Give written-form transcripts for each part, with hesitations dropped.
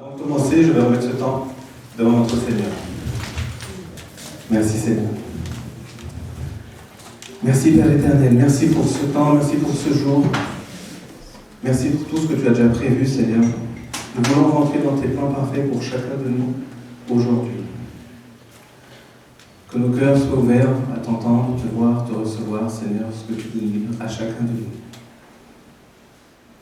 Avant de commencer, je vais remettre ce temps devant notre Seigneur. Merci Seigneur. Merci Père éternel, merci pour ce temps, merci pour ce jour. Merci pour tout ce que tu as déjà prévu Seigneur. Nous voulons rentrer dans tes plans parfaits pour chacun de nous aujourd'hui. Que nos cœurs soient ouverts à t'entendre, te voir, te recevoir Seigneur, ce que tu veux dire à chacun de nous.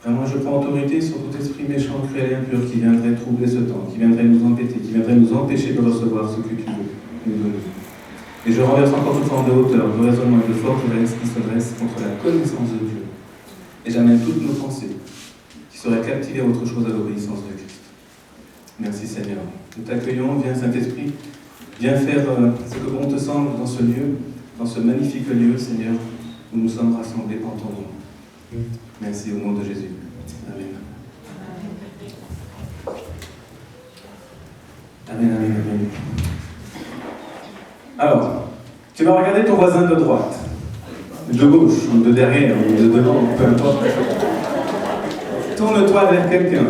Vraiment, je prends autorité sur tout esprit méchant, cruel et impur qui viendrait troubler ce temps, qui viendrait nous embêter, qui viendrait nous empêcher de recevoir ce que tu veux nous donner. Et je renverse encore toute forme de hauteur, de raisonnement et de forteresse qui se dresse contre la connaissance de Dieu. Et j'amène toutes nos pensées qui seraient captivées à autre chose à l'obéissance de Christ. Merci Seigneur. Nous t'accueillons, viens Saint-Esprit, viens faire ce que bon te semble dans ce lieu, dans ce magnifique lieu, Seigneur, où nous sommes rassemblés en ton nom. Merci au nom de Jésus. Amen. Amen, amen, amen. Alors, tu vas regarder ton voisin de droite, de gauche, ou de derrière, ou de devant, peu importe. Tourne-toi vers quelqu'un.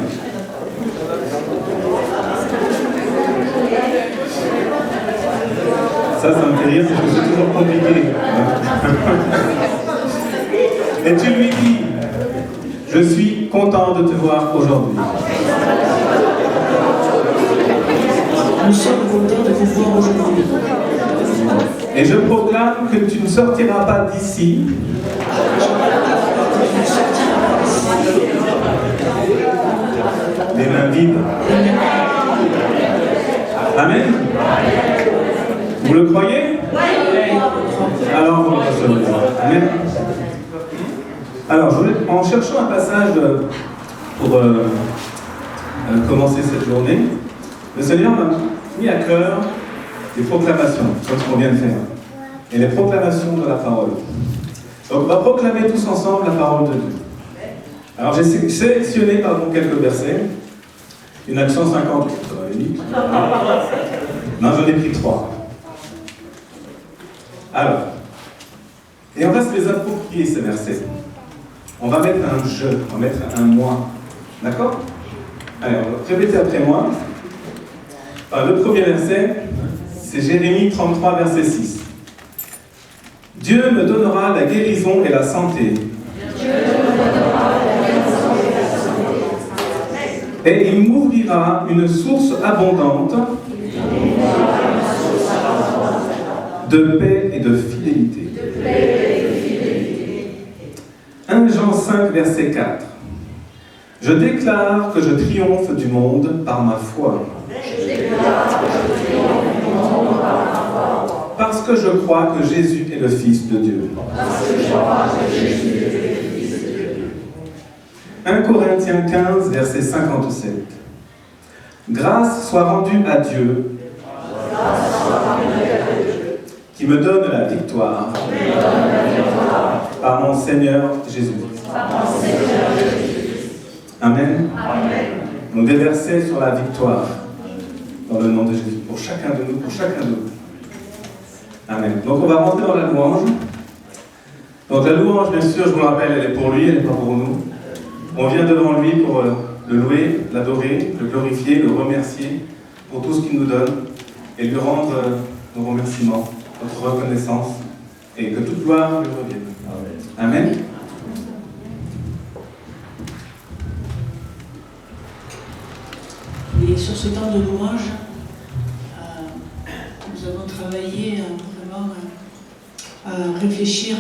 Ça me fait rire, parce que c'est toujours compliqué. Et tu lui dis, je suis content de te voir aujourd'hui. Nous sommes contents de vous voir aujourd'hui. Et je proclame que tu ne sortiras pas d'ici les mains vides. Amen. Vous le croyez? Alors vous le recevez. Amen. Alors, en cherchant un passage pour commencer cette journée, le Seigneur m'a mis à cœur des proclamations, comme ce qu'on vient de faire, et les proclamations de la parole. Donc, on va proclamer tous ensemble la parole de Dieu. Alors, j'ai sélectionné quelques versets. Il y en a que 158, ça va aller vite. Non, j'en ai pris 3. Alors, et on va se les approprier, ces versets. On va mettre un je, on va mettre un moi. D'accord? Alors, répétez après moi. Alors, le premier verset, c'est Jérémie 33, verset 6. Dieu me donnera la guérison et la santé. Et il m'ouvrira une source abondante de paix et de fidélité. 1 Jean 5, verset 4. Je déclare que je triomphe du monde par ma foi. Parce que je crois que Jésus est le Fils de Dieu. 1 Corinthiens 15, verset 57. Grâce soit rendue à Dieu, qui me donne la victoire par mon Seigneur Jésus-Christ. Amen. Donc des versets sur la victoire dans le nom de Jésus, pour chacun de nous, pour chacun de vous. Amen. Donc on va rentrer dans la louange. Donc la louange, bien sûr, je vous le rappelle, elle est pour lui, elle n'est pas pour nous. On vient devant lui pour le louer, l'adorer, le glorifier, le remercier pour tout ce qu'il nous donne et lui rendre nos remerciements, notre reconnaissance et que toute gloire lui revienne. Amen. Et sur ce temps de louange, nous avons travaillé vraiment à réfléchir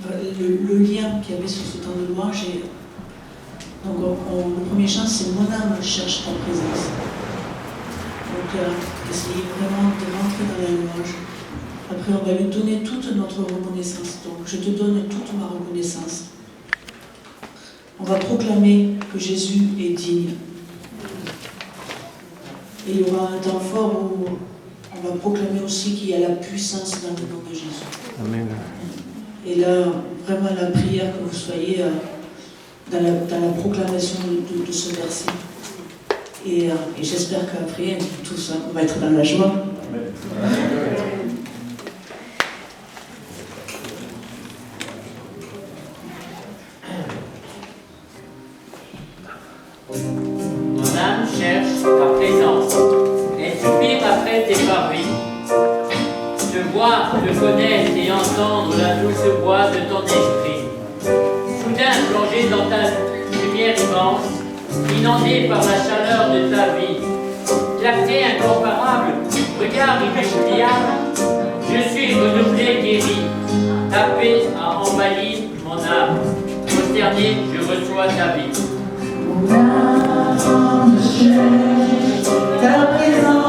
le lien qu'il y avait sur ce temps de louange. Et donc, le premier chant, c'est mon âme cherche ta présence. Donc, essayez vraiment de rentrer dans la louange. Après, on va lui donner toute notre reconnaissance. Donc, je te donne toute ma reconnaissance. On va proclamer que Jésus est digne. Et il y aura un temps fort où on va proclamer aussi qu'il y a la puissance dans le nom de Jésus. Amen. Et là, vraiment la prière que vous soyez dans la proclamation de ce verset. Et j'espère qu'après, tous, on va être dans la joie. Amen. Mon âme cherche tes parvis. Te voir, te connaître et entendre la douce voix de ton esprit. Soudain plongé dans ta lumière immense, inondé par la chaleur de ta vie. Clarté incomparable, regard inoubliable, je suis renouvelé, guéri. Ta paix a envahi mon âme. Prosterné, je reçois ta vie. Mon âme cherche ta présence.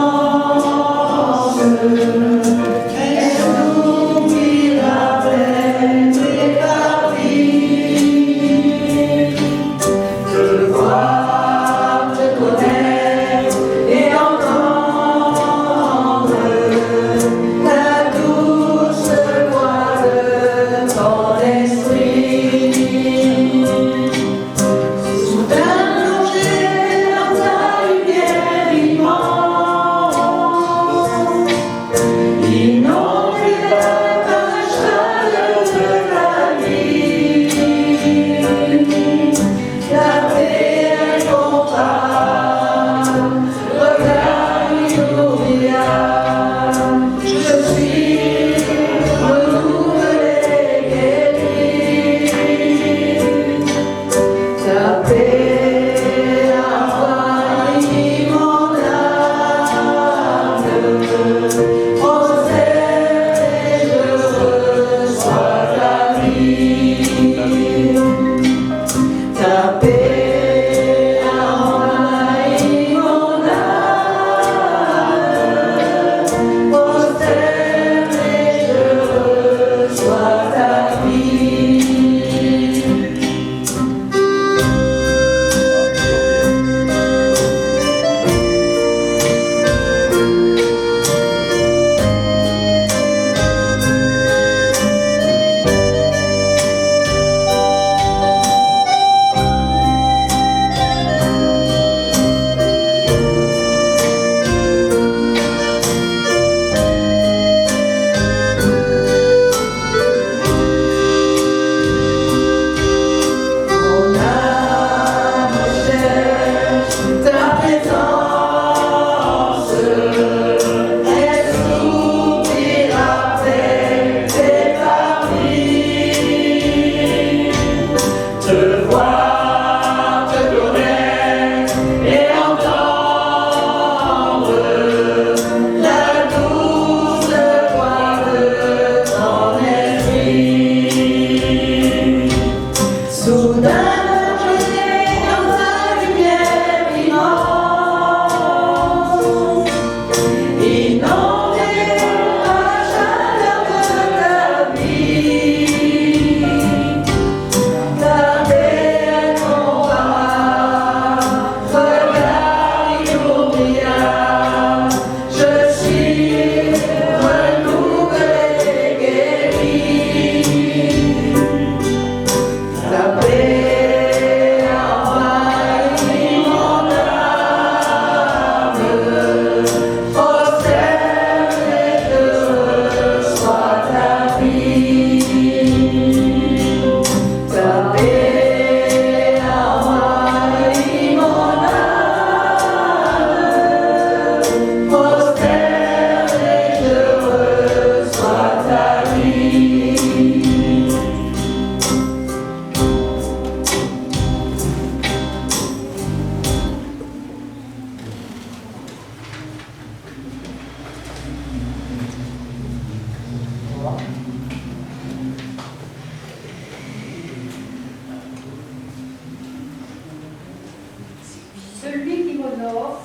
Celui qui m'honore,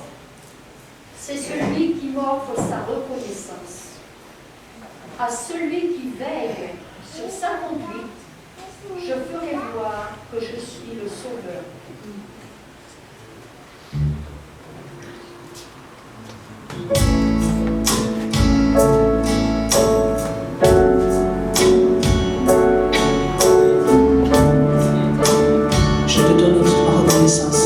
c'est celui qui m'offre sa reconnaissance. À celui qui veille sur sa conduite, je ferai voir que je suis le Sauveur. Je te donne toute ma reconnaissance.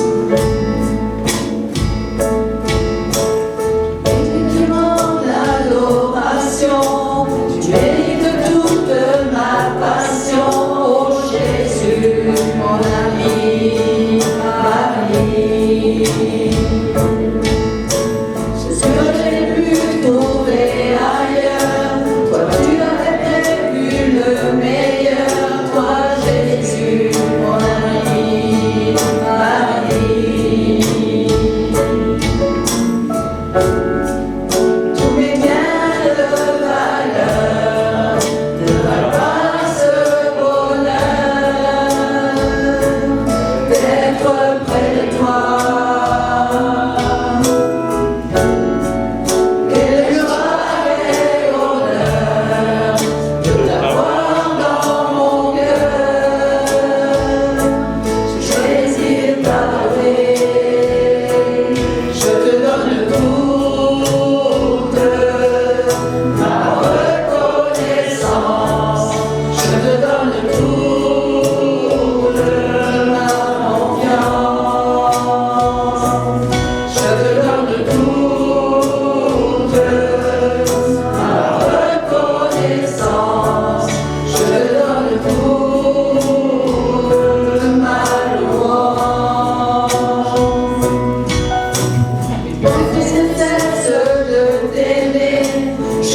Mon ami,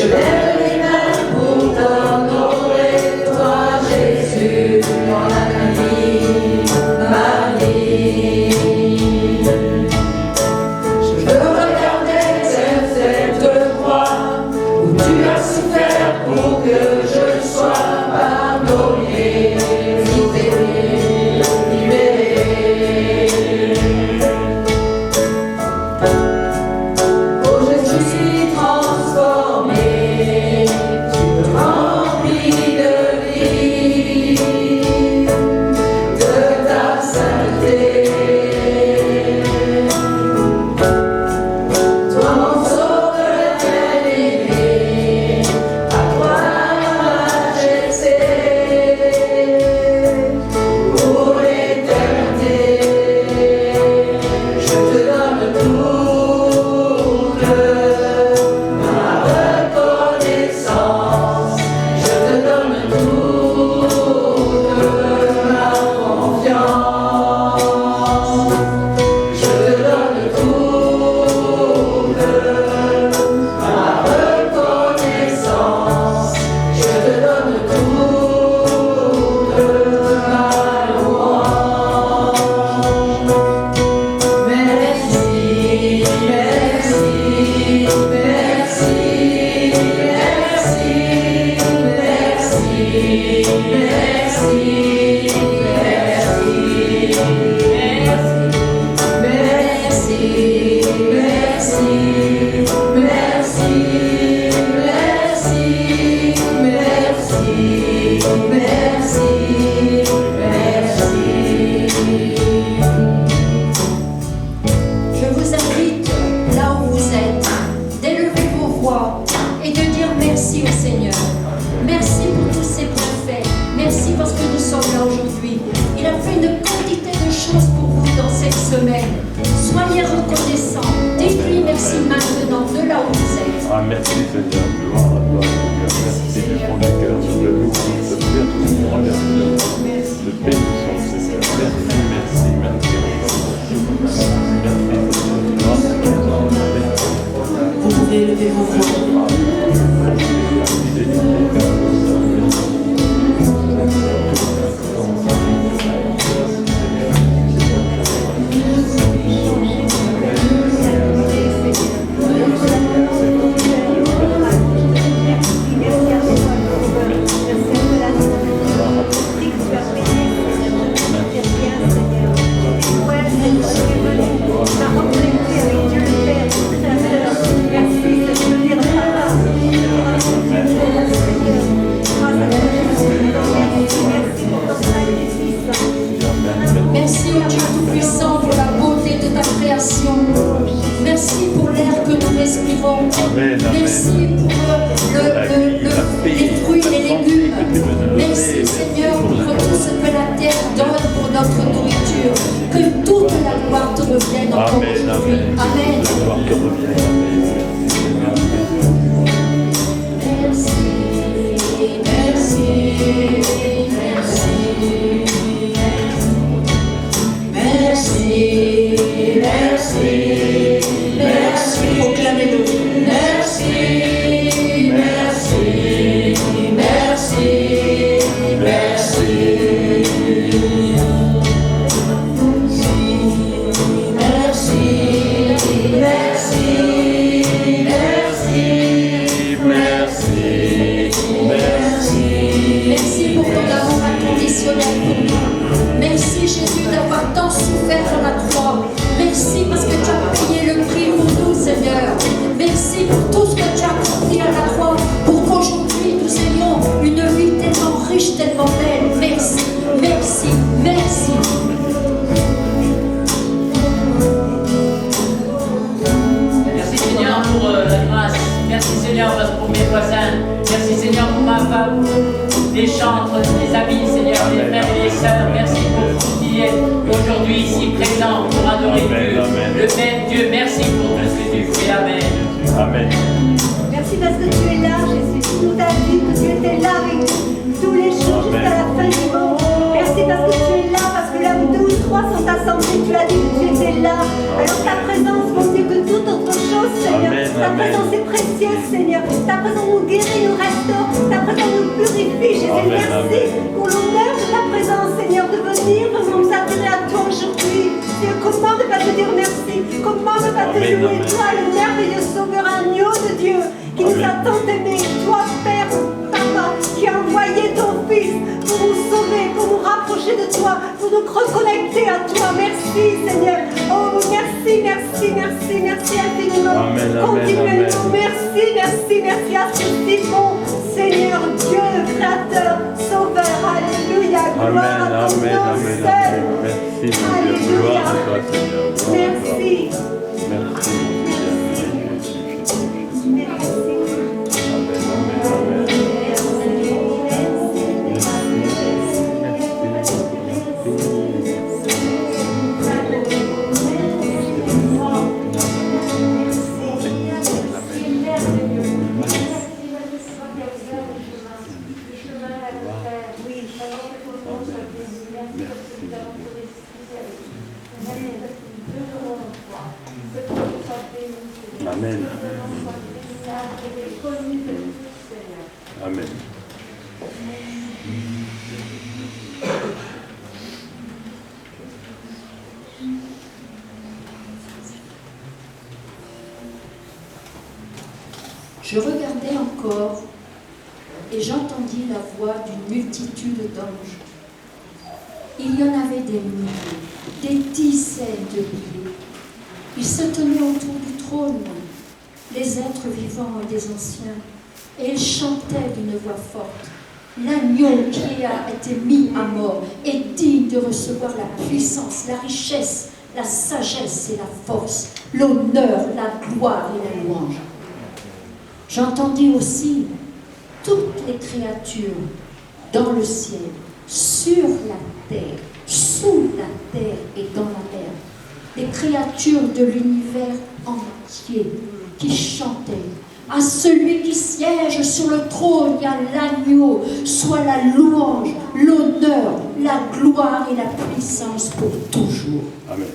Je lève les mains pour t'honorer, toi Jésus, dans la vie, ma vie. Je veux regarder cette croix où tu as souffert pour que je sois pardonné, libéré, libéré. Oh, je suis transformé, tu me remplis de vie, de ta sainteté. Toi mon sauveur bien-aimé, à toi ma majesté, pour l'éternité. Je te donne toute ma reconnaissance, je te donne toute ma confiance, je te donne toute ma reconnaissance, je te donne toute ma louange. Merci, merci, merci, Je vous invite, là où vous êtes, d'élever vos voix et de dire merci au Seigneur. Merci pour tous ses bienfaits. Merci parce que nous sommes là aujourd'hui. Il a fait une quantité de choses pour vous dans cette semaine. Soyez reconnaissants. Dites-lui merci maintenant de là où vous êtes. Ah, merci Seigneur, gloire à toi Seigneur, merci du fond du cœur, sur le loup, sur le père, tout ce qu'on regarde, de bénédiction Seigneur, merci, merci, merci, Vous pouvez lever vos voix. Merci au Dieu Tout-Puissant pour la beauté de ta création. Merci pour l'air que nous respirons. Amen, amen. Merci pour les fruits et les légumes. Merci Seigneur pour tout ce que la terre donne pour notre nourriture. Que toute la gloire te revienne encore Amen, aujourd'hui. amen. Amen. La gloire te revient, amen. Merci, merci, merci, merci, merci, merci, proclamez-le. Merci, merci, merci, merci. Merci pour ton amour inconditionnel pour nous. Merci Jésus d'avoir tant souffert à la croix. Merci parce que tu as payé le prix pour nous, Seigneur. Merci pour tout ce que tu as accompli à la croix, pour qu'aujourd'hui nous ayons une vie tellement riche, tellement belle. Merci, merci, merci. Merci Seigneur pour la grâce. Merci Seigneur pour mes voisins. Merci Seigneur pour ma femme, les chantres, les amis, Seigneur, les frères et les sœurs. Merci pour tout qui est aujourd'hui ici présent pour adorer Dieu, le même Dieu. Merci pour tout ce que tu fais. Amen. Amen. Merci parce que tu es là, Jésus. Tout a dit que tu étais là avec nous tous les jours jusqu'à la fin du monde. Merci parce que tu es là, parce que là où 2 ou 3 sont assemblés, tu as dit que tu étais là. Alors ta présence, mon Dieu, que toute autre chose, Seigneur. Amen, Ta amen. présence est précieuse, Seigneur. Ta présence nous guérit, nous restaure. Ta présence nous purifie, Jésus. Amen, Merci amen. pour l'honneur de ta présence, Seigneur, de venir vraiment nous attirer à toi aujourd'hui. Seigneur, comment ne pas te dire merci? Comment ne pas te Amen, louer, amen. toi, le merveilleux sauveur, agneau de Dieu, qui nous a tant aimés. Toi, Père, Papa, qui a envoyé ton Fils pour nous sauver, pour nous rapprocher de toi, pour nous reconnecter à toi. Merci, Seigneur. Oh, merci, merci, merci, merci infiniment. Amen, amen, Continuellement, amen. merci, merci, merci à ce si bon Seigneur, Dieu, Créateur, Sauveur. Alléluia. Gloire Amen, à ton amen, nom amen, seul. amen. Merci, mon Dieu. Gloire à toi, Seigneur. Gloire à toi. Merci. Merci, mon Dieu. Amen, amen, amen. Amen. Amen. Je regardais encore et j'entendis la voix d'une multitude d'anges. Il y en avait des milliers, des dizaines de milliers. Ils se tenaient autour du trône, les êtres vivants et des anciens, et ils chantaient d'une voix forte. L'agneau qui a été mis à mort est digne de recevoir la puissance, la richesse, la sagesse et la force, l'honneur, la gloire et la louange. J'entendis aussi toutes les créatures dans le ciel, sur la terre, sous la terre et dans la mer, les créatures de l'univers entier qui chantaient. À celui qui siège sur le trône et à l'agneau, soit la louange, l'honneur, la gloire et la puissance pour toujours. Amen.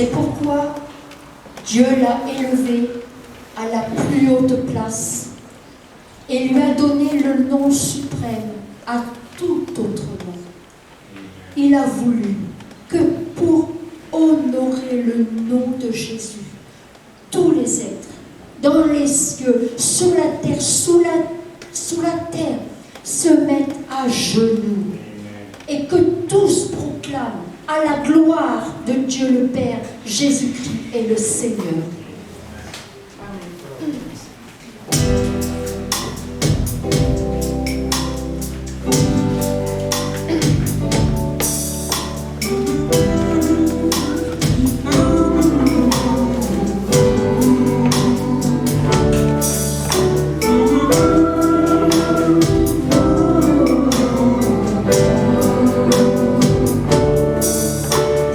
C'est pourquoi Dieu l'a élevé à la plus haute place et lui a donné le nom suprême à tout autre nom. Il a voulu que pour honorer le nom de Jésus, tous les êtres, dans les cieux, sur la terre, sous la terre, se mettent à genoux et que tous proclament à la gloire de Dieu le Père, Jésus-Christ est le Seigneur.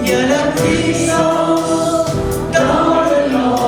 Il y a la puissance dans le nom.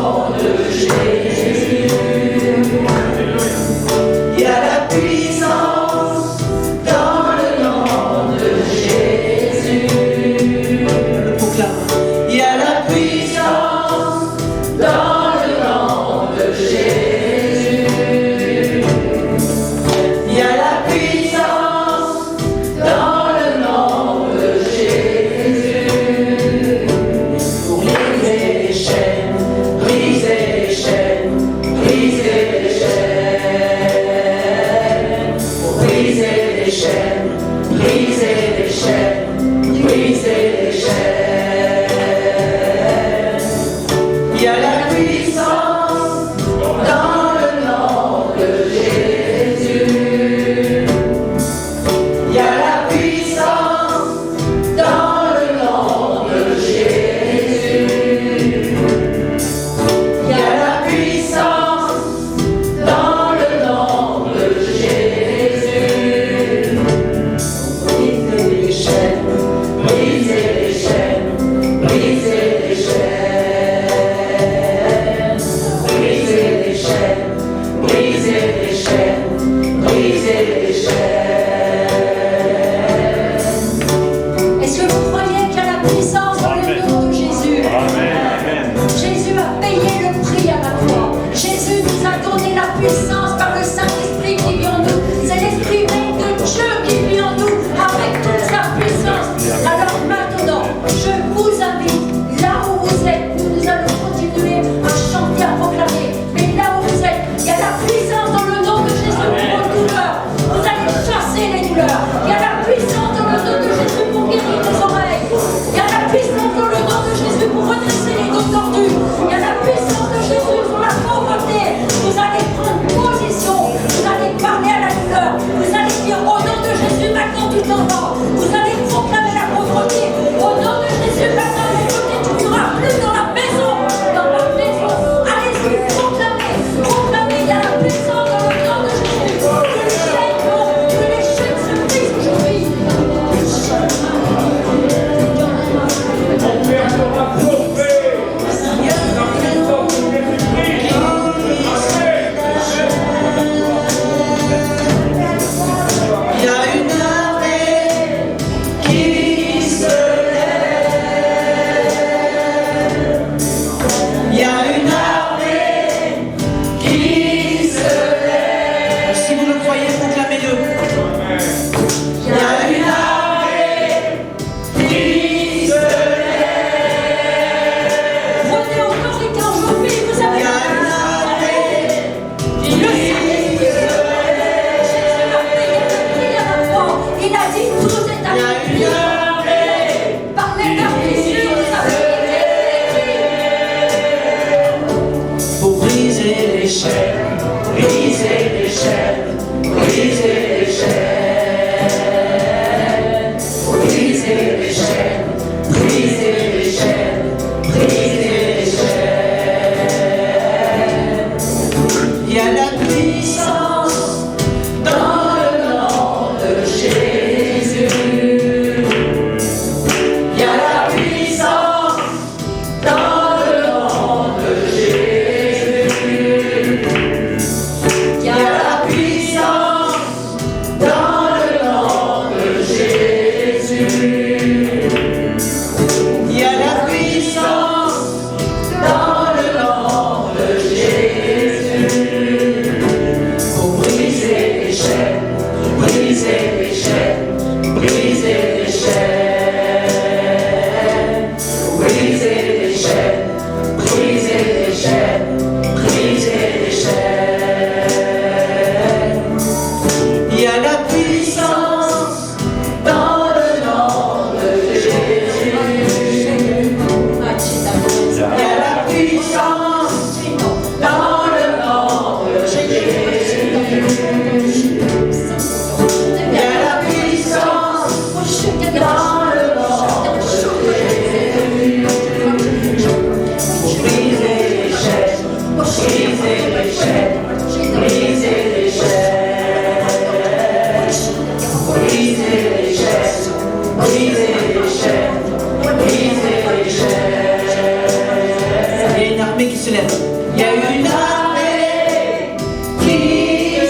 se lève. Il y a une armée qui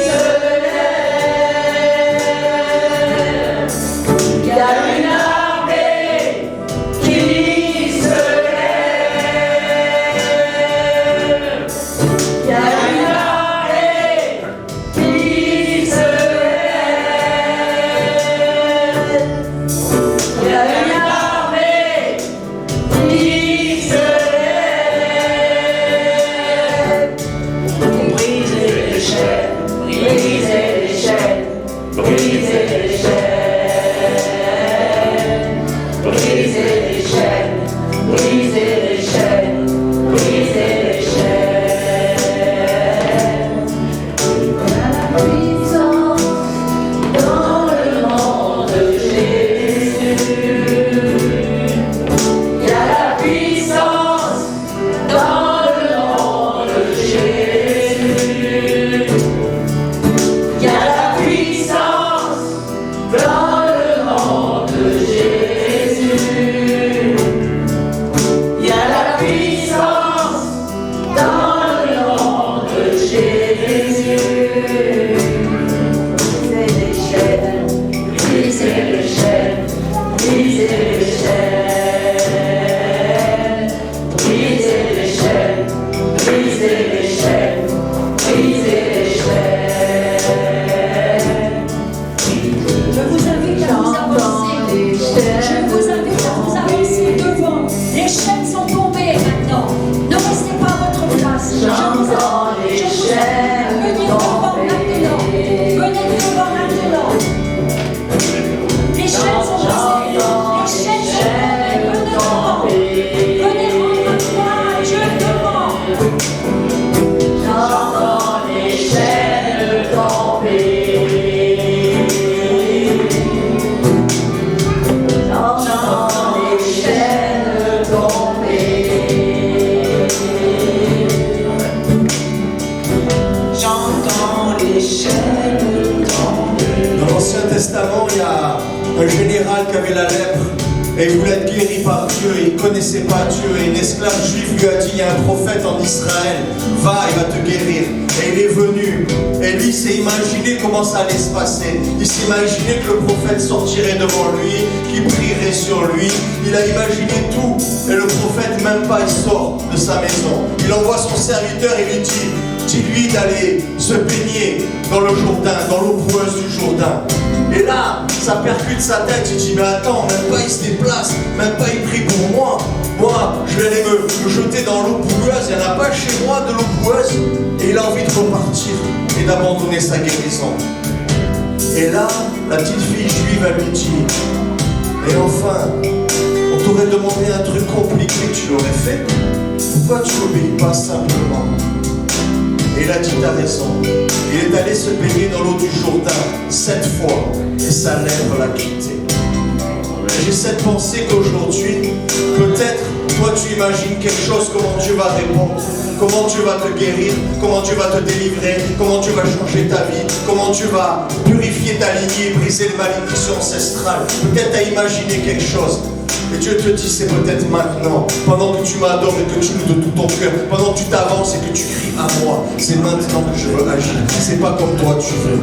se lève. Il y a une armée qui se lève. Il y a une armée qui se lève. Il y a une armée qui se lève. Pour briser les chaînes, briser les chaînes, briser les chaînes, briser les chaînes, briser les chaînes, briser les chaînes. La puissance dans le nom de Jésus. Il y a la puissance dans le nom de Jésus. Il y a la puissance dans le nom de Jésus. Il y a la puissance dans le nom de Jésus. Brisez les chaînes, brisez les chaînes, brisez les chaînes, brisez les chaînes, brisez les chaînes, brisez les chaînes. Je vous invite à vous avancer. Je vous invite à vous avancer devant. Les chaînes sont tombées maintenant. Ne restez pas à votre place. Je vous invite. Venez devant maintenant. Venez devant maintenant. Les chaînes sont brisées. Les chaînes sont tombées. Venez devant. Venez rendre gloire à Dieu devant. J'entends les chaînes tomber. J'entends les chaînes tomber. J'entends les chaînes tomber. Dans l'Ancien Testament, il y a un général qui avait la lèpre et il voulait être guéri par Dieu. Il ne connaissait pas Dieu et une esclave juive lui a dit, il y a un prophète en Israël, va, il va te guérir. Et il est venu et lui s'est imaginé comment ça allait se passer. Il s'imaginait que le prophète sortirait devant lui, qu'il prierait sur lui. Il a imaginé tout et le prophète même pas, il sort de sa maison. Il envoie son serviteur et lui dit, dis-lui d'aller se baigner dans le Jourdain, dans l'eau boueuse du Jourdain. Et là, ça percute sa tête, il dit, mais attends, même pas il se déplace, même pas il prie pour moi. Moi, je vais aller me jeter dans l'eau boueuse, il n'y en a pas chez moi de l'eau boueuse. Et il a envie de repartir et d'abandonner sa guérison. Et là, la petite fille juive, elle lui dit, et enfin, on t'aurait demandé un truc compliqué, tu l'aurais fait. Pourquoi tu n'obéis pas simplement? Et il a dit, t'as raison. Il est allé se baigner dans l'eau du Jourdain 7 fois et sa lèvre l'a quitté. J'ai cette pensée qu'aujourd'hui, peut-être, toi tu imagines quelque chose, comment Dieu va répondre, comment Dieu va te guérir, comment Dieu va te délivrer, comment Dieu va changer ta vie, comment Dieu va purifier ta lignée, briser les malédictions ancestrales. Peut-être tu as imaginé quelque chose. Et Dieu te dit, c'est peut-être maintenant, pendant que tu m'adores et que tu loues de tout ton cœur, pendant que tu t'avances et que tu cries à moi, c'est maintenant que je veux agir. C'est pas comme toi tu veux.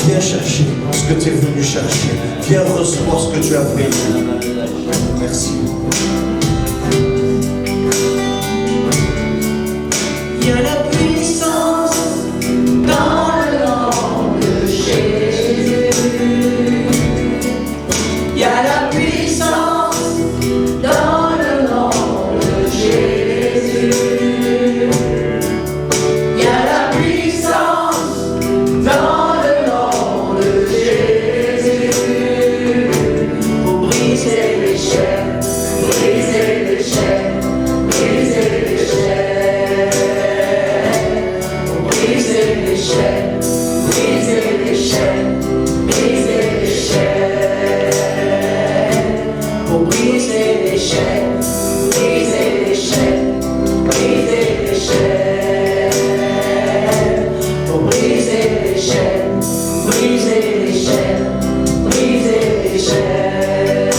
Viens chercher ce que tu es venu chercher. Viens recevoir ce que tu as payé. Merci. Il y a la puissance dans le nom de Jésus. Il y a la puissance dans le nom de Jésus. Il y a la puissance dans le nom de Jésus. Pour briser les chaînes, briser les chaînes, briser les chaînes. Pour briser les chaînes, briser les chaînes, briser les chaînes. Pour briser les chaînes, briser les chaînes, briser les chaînes. Pour briser les chaînes, briser les chaînes, briser les chaînes.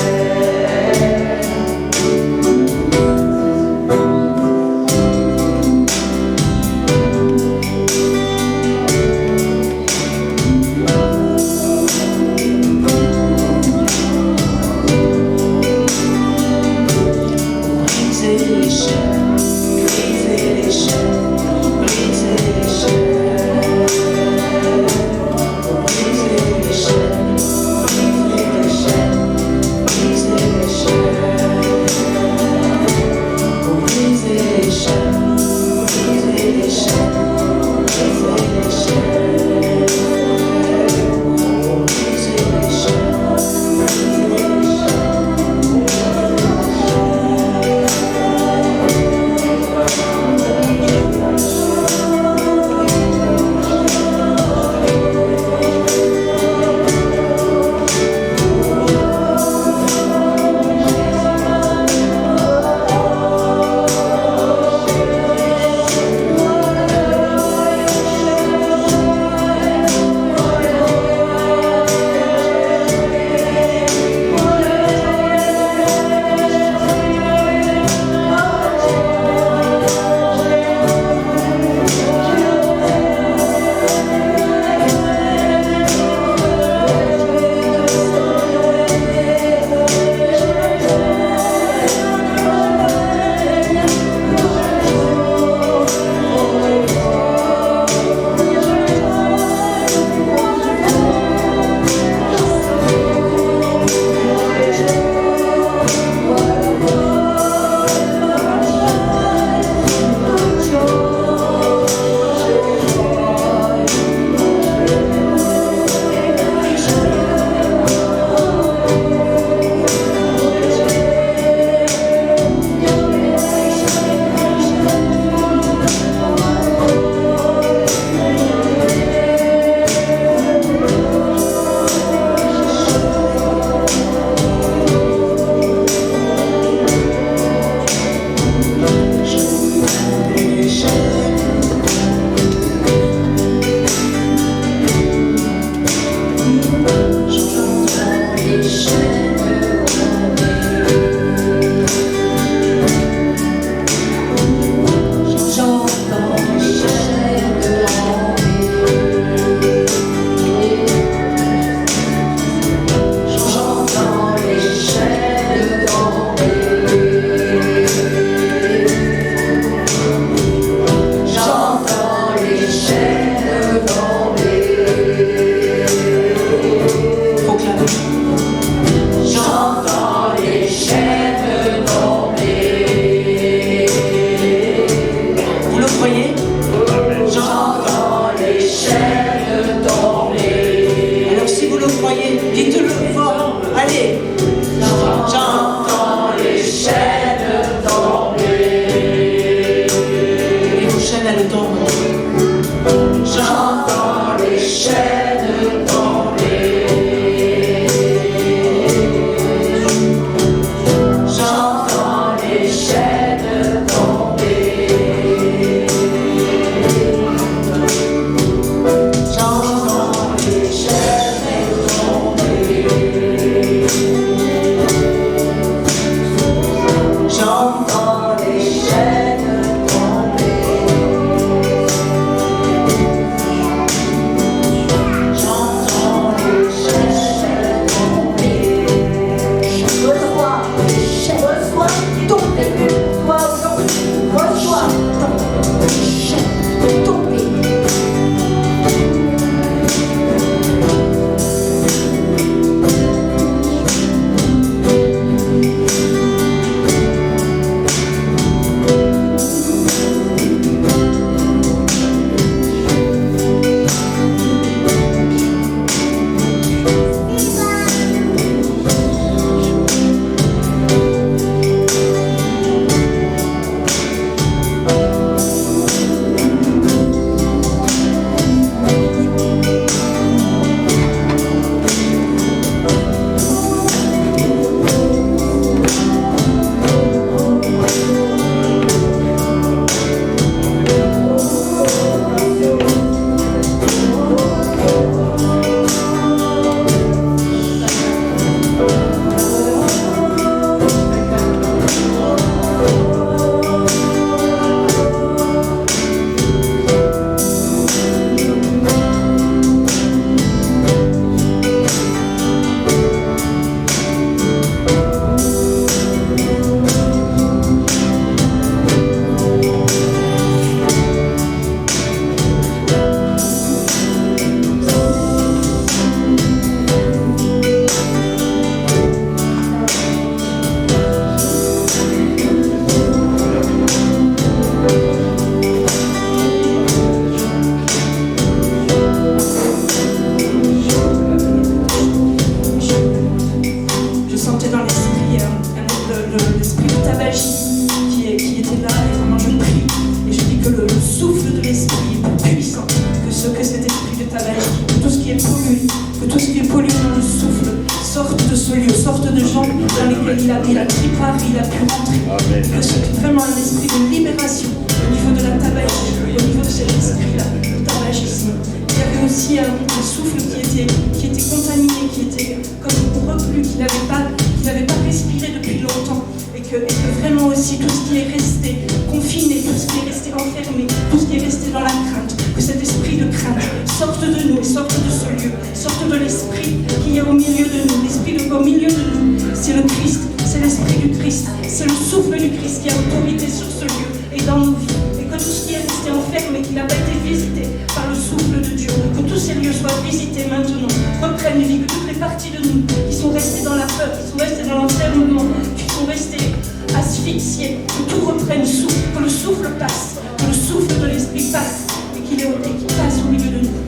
l'esprit de tabagisme qui était là, et vraiment je prie, et je dis que le souffle de l'esprit est plus puissant que cet esprit de tabagisme, que tout ce qui est pollué dans le souffle sorte de ce lieu, sorte de gens dans lesquels il a pris part, il a pu rentrer. Que c'est vraiment un esprit de libération au niveau de la tabagisme, au niveau de cet esprit-là, de tabagisme. Il y avait aussi un souffle qui était contaminé, qui était comme reclus, qu'il n'avait pas respiré depuis longtemps. Et que vraiment aussi tout ce qui est resté confiné, tout ce qui est resté enfermé, tout ce qui est resté dans la crainte, que cet esprit de crainte sorte de nous et sorte de ce lieu, sorte de l'esprit qui est au milieu de nous. L'esprit au milieu de nous, c'est le Christ, c'est l'esprit du Christ, c'est le souffle du Christ qui a autorité sur ce lieu et dans nos vies. Et que tout ce qui est resté enfermé, qui n'a pas été visité par le souffle de Dieu, que tous ces lieux soient visités maintenant, reprennent vie, que toutes les parties de nous qui sont restées dans la peur, qui sont restées dans l'enfermement, qui sont restées asphyxiées, que tout reprenne souffle, que le souffle passe, que le souffle de l'esprit passe et qu'il passe au milieu de nous.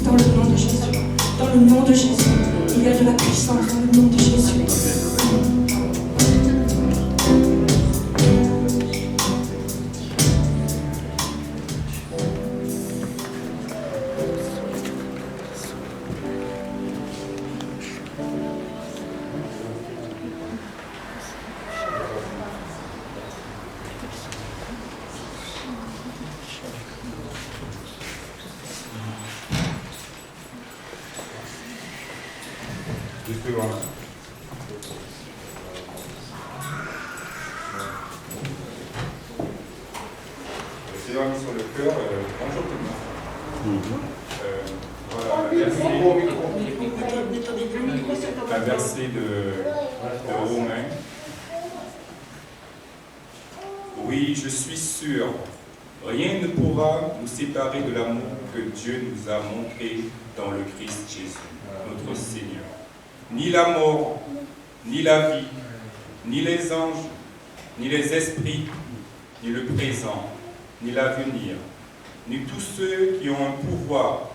Dans le nom de Jésus, dans le nom de Jésus, il y a de la puissance dans le nom de Jésus. Seigneur mis sur le cœur, bonjour tout le monde. Voilà, un verset de Romains. Oui, je suis sûr, rien ne pourra nous séparer de l'amour que Dieu nous a montré dans le Christ Jésus, notre Seigneur. Ni la mort, ni la vie, ni les anges, ni les esprits, ni le présent, ni l'avenir, ni tous ceux qui ont un pouvoir,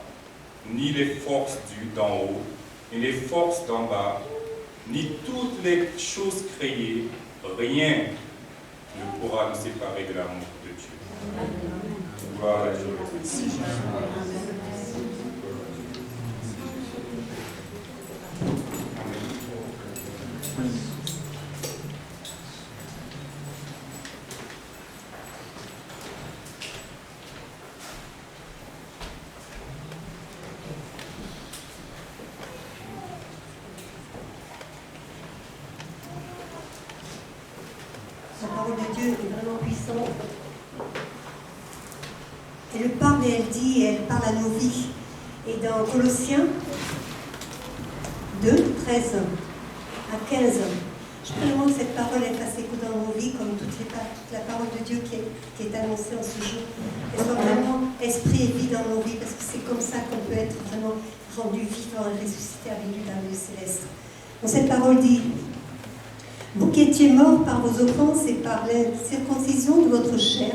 ni les forces d'en haut, ni les forces d'en bas, ni toutes les choses créées, rien ne pourra nous séparer de l'amour de Dieu. Gloire à Dieu. Merci Jésus. La parole de Dieu est vraiment puissante. Elle parle et elle dit, et elle parle à nos vies. Et dans Colossiens 2, 13 à 15, je prie vraiment que cette parole elle fasse écho dans nos vies, comme toute la parole de Dieu qui est annoncée en ce jour. Qu'elle soit vraiment esprit et vie dans nos vies, parce que c'est comme ça qu'on peut être vraiment rendu vivant et ressuscité avec lui dans le céleste. Donc cette parole dit: vous qui étiez morts par vos offenses et par la circoncision de votre chair,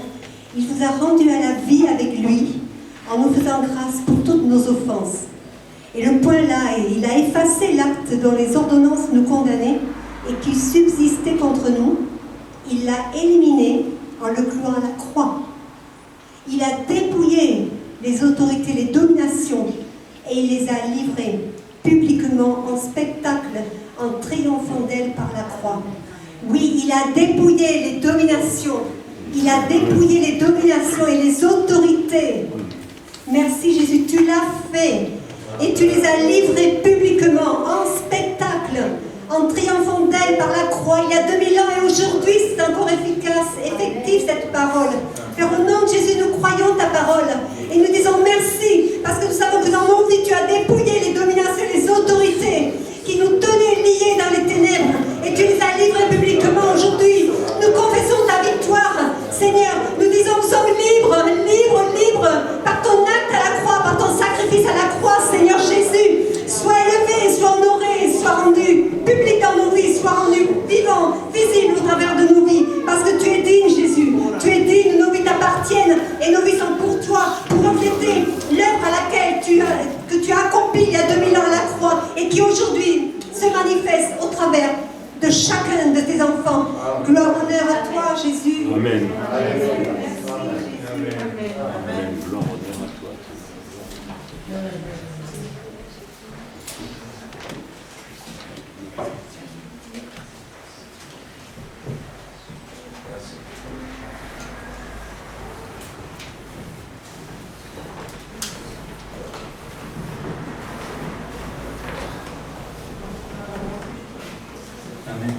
il vous a rendus à la vie avec lui, en nous faisant grâce pour toutes nos offenses. Et le point là, il a effacé l'acte dont les ordonnances nous condamnaient et qui subsistait contre nous. Il l'a éliminé en le clouant à la croix. Il a dépouillé les autorités, les dominations, et il les a livrées publiquement en spectacle, en triomphant d'elle par la croix. Oui, il a dépouillé les dominations. Il a dépouillé les dominations et les autorités. Merci Jésus, tu l'as fait. Et tu les as livrées publiquement, en spectacle, en triomphant d'elle par la croix. Il y a 2000 ans et aujourd'hui, c'est encore efficace, effectif cette parole. Car au nom de Jésus, nous croyons ta parole. Et nous disons merci, parce que nous savons que dans nos vies, tu as dépouillé les dominations et les autorités qui nous tenaient liés dans les ténèbres. Et tu les as livrés publiquement aujourd'hui. Nous confessons ta victoire. Seigneur, nous disons que nous sommes libres, libres, libres, par ton acte à la croix, par ton sacrifice à la croix, Seigneur Jésus. Sois élevé, sois honoré, sois rendu public dans nos vies, sois rendu vivant, visible au travers de nos vies, parce que tu es digne, Jésus. Tu es digne, nos vies t'appartiennent, et nos vies sont pour toi, pour refléter l'œuvre à laquelle tu as accompli il y a enfants. Gloire, honneur à toi, Jésus. Amen. Merci, Jésus. Amen. Gloire, honneur à toi. Amen.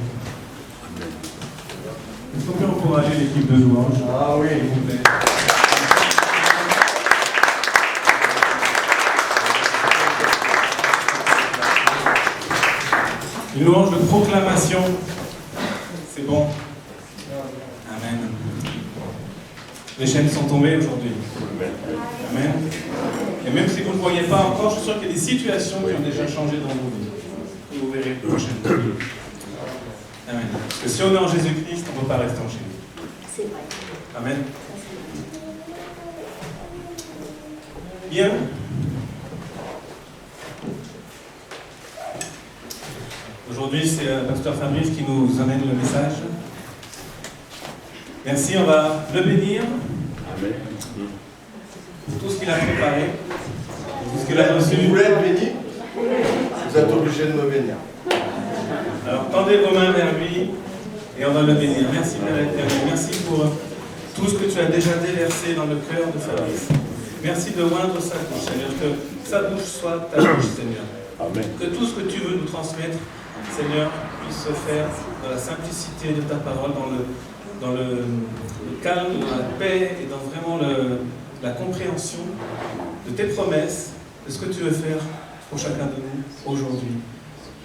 Est-ce qu'on peut encourager l'équipe de louange? Ah oui, s'il vous plaît. Une louange de proclamation. C'est bon. Amen. Les chaînes sont tombées aujourd'hui. Amen. Et même si vous ne voyez pas encore, je suis sûr qu'il y a des situations qui ont déjà changé dans vos vies. Et vous verrez prochainement. Amen. Parce que si on est en Jésus-Christ, on ne peut pas rester en chez nous. C'est vrai. Amen. Bien. Aujourd'hui, c'est Pasteur Fabrice qui nous amène le message. Merci, on va le bénir. Amen. Pour tout ce qu'il a préparé, tout ce qu'il a reçu. Vous voulez être béni? Vous êtes obligé de me bénir. Alors, tendez vos mains vers lui et on va le bénir. Merci, Père éternel. Merci pour tout ce que tu as déjà déversé dans le cœur de Fabrice. Merci de oindre sa bouche, Seigneur. Que sa bouche soit ta bouche, Seigneur. Amen. Que tout ce que tu veux nous transmettre, Seigneur, puisse se faire dans la simplicité de ta parole, dans le calme, dans la paix et dans vraiment la compréhension de tes promesses, de ce que tu veux faire pour chacun de nous aujourd'hui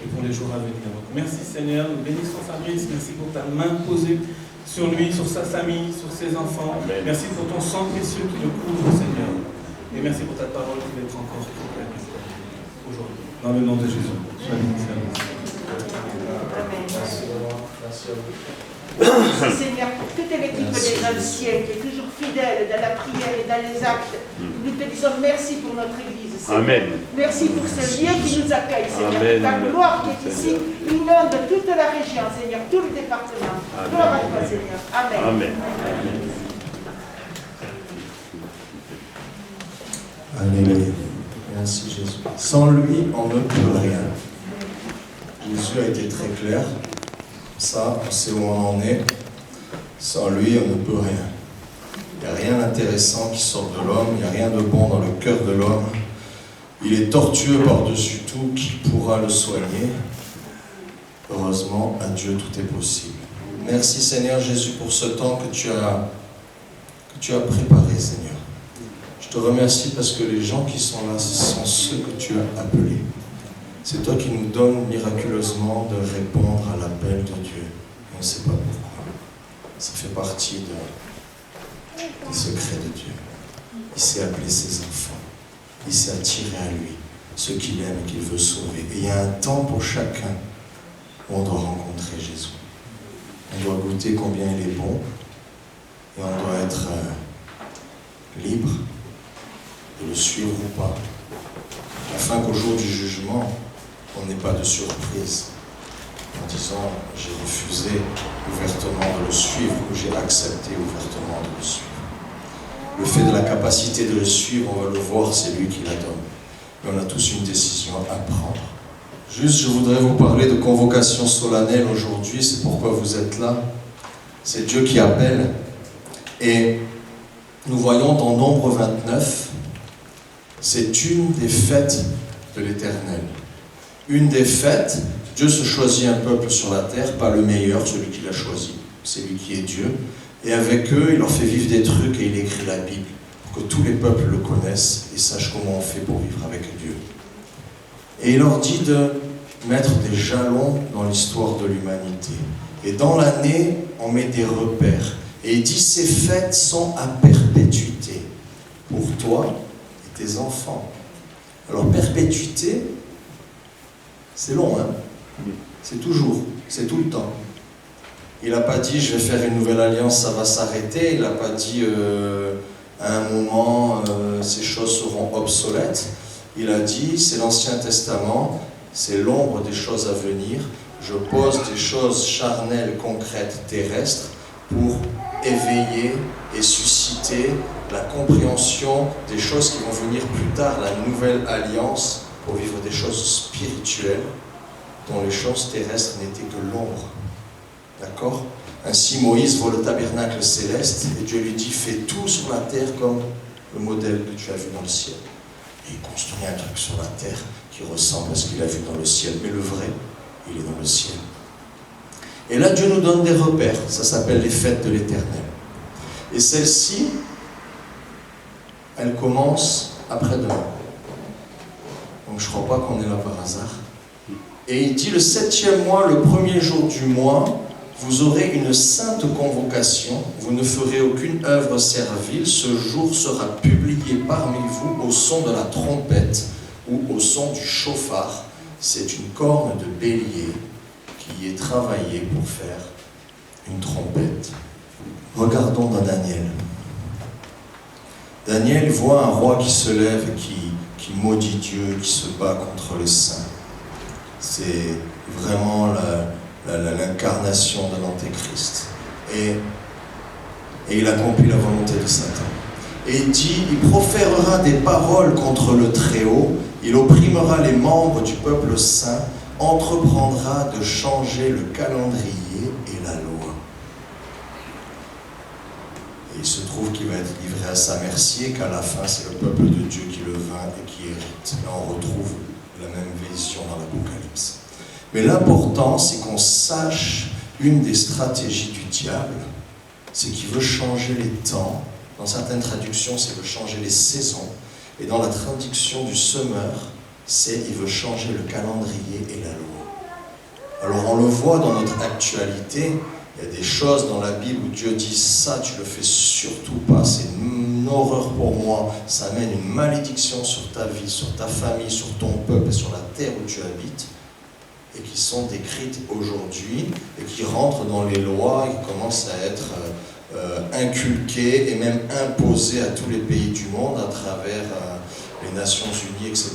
et pour les jours à venir. Donc, merci Seigneur, nous bénissons Fabrice, merci pour ta main posée sur lui, sur sa famille, sur ses enfants. Amen. Merci pour ton sang précieux qui le couvre, Seigneur. Et merci pour ta parole qui va être encore proclamée aujourd'hui. Dans le nom de Jésus. Sois béni, Seigneur. Merci Seigneur pour toute l'équipe des anciens qui est toujours fidèle dans la prière et dans les actes. Nous te disons merci pour notre Église, Seigneur. Amen. Merci pour ce lieu qui nous accueille, Seigneur. Amen. Ta gloire qui est ici inonde toute la région, Seigneur, tout le département. Amen. Gloire à toi, Seigneur. Amen. Amen. Alléluia. Merci Jésus. Sans lui, on ne peut rien. Jésus a été très clair. Ça, on sait où on en est. Sans lui, on ne peut rien. Il n'y a rien d'intéressant qui sort de l'homme. Il n'y a rien de bon dans le cœur de l'homme. Il est tortueux par-dessus tout. Qui pourra le soigner? Heureusement, à Dieu, tout est possible. Merci Seigneur Jésus pour ce temps que tu as préparé, Seigneur. Je te remercie parce que les gens qui sont là, ce sont ceux que tu as appelés. C'est toi qui nous donnes miraculeusement de répondre à l'appel de Dieu. On ne sait pas pourquoi. Ça fait partie des secrets de Dieu. Il sait appeler ses enfants. Il s'est attiré à lui ceux qu'il aime et qu'il veut sauver. Et il y a un temps pour chacun où on doit rencontrer Jésus. On doit goûter combien il est bon et on doit être libre de le suivre ou pas, afin qu'au jour du jugement, on n'ait pas de surprise en disant j'ai refusé ouvertement de le suivre ou j'ai accepté ouvertement de le suivre. Le fait de la capacité de le suivre, on va le voir, c'est lui qui la donne. Mais on a tous une décision à prendre. Juste, je voudrais vous parler de convocation solennelle aujourd'hui, c'est pourquoi vous êtes là. C'est Dieu qui appelle. Et nous voyons dans Nombre 29, c'est une des fêtes de l'Éternel. Une des fêtes, Dieu se choisit un peuple sur la terre, pas le meilleur, celui qu'il a choisi, c'est lui qui est Dieu. Et avec eux, il leur fait vivre des trucs et il écrit la Bible, pour que tous les peuples le connaissent et sachent comment on fait pour vivre avec Dieu. Et il leur dit de mettre des jalons dans l'histoire de l'humanité. Et dans l'année, on met des repères. Et il dit, ces fêtes sont à perpétuité pour toi et tes enfants. Alors, perpétuité, c'est long, hein? C'est toujours, c'est tout le temps. Il n'a pas dit, je vais faire une nouvelle alliance, ça va s'arrêter. Il n'a pas dit, à un moment, ces choses seront obsolètes. Il a dit, c'est l'Ancien Testament, c'est l'ombre des choses à venir. je pose des choses charnelles, concrètes, terrestres, pour éveiller et susciter la compréhension des choses qui vont venir plus tard, la nouvelle alliance, pour vivre des choses spirituelles dont les choses terrestres n'étaient que l'ombre. D'accord? Ainsi Moïse voit le tabernacle céleste et Dieu lui dit: fais tout sur la terre comme le modèle que tu as vu dans le ciel. Et il construit un truc sur la terre qui ressemble à ce qu'il a vu dans le ciel, mais le vrai, il est dans le ciel. Et là, Dieu nous donne des repères, ça s'appelle les fêtes de l'Éternel. Et celle-ci, elle commence après-demain. Donc je ne crois pas qu'on est là par hasard. Et il dit: le 7e mois, le 1er jour du mois, vous aurez une sainte convocation, vous ne ferez aucune œuvre servile, ce jour sera publié parmi vous au son de la trompette ou au son du chauffard. C'est une corne de bélier qui est travaillée pour faire une trompette. Regardons dans Daniel. Daniel voit un roi qui se lève et qui maudit Dieu, qui se bat contre les saints. C'est vraiment l'incarnation de l'Antéchrist. Et il accomplit la volonté de Satan. Et il dit: il proférera des paroles contre le Très-Haut, il opprimera les membres du peuple saint, entreprendra de changer le calendrier et la loi. Et il se trouve qu'il va être livré à sa merci et qu'à la fin, c'est le peuple de Dieu qui le vainc et qui hérite. Là, on retrouve la même vision dans l'Apocalypse. Mais l'important, c'est qu'on sache une des stratégies du diable, c'est qu'il veut changer les temps. Dans certaines traductions, c'est qu'il veut changer les saisons. Et dans la traduction du semeur, c'est qu'il veut changer le calendrier et la loi. Alors on le voit dans notre actualité, il y a des choses dans la Bible où Dieu dit: ça tu le fais surtout pas, c'est une horreur pour moi, ça amène une malédiction sur ta vie, sur ta famille, sur ton peuple et sur la terre où tu habites, et qui sont décrites aujourd'hui et qui rentrent dans les lois et qui commencent à être inculquées et même imposées à tous les pays du monde à travers les Nations Unies, etc.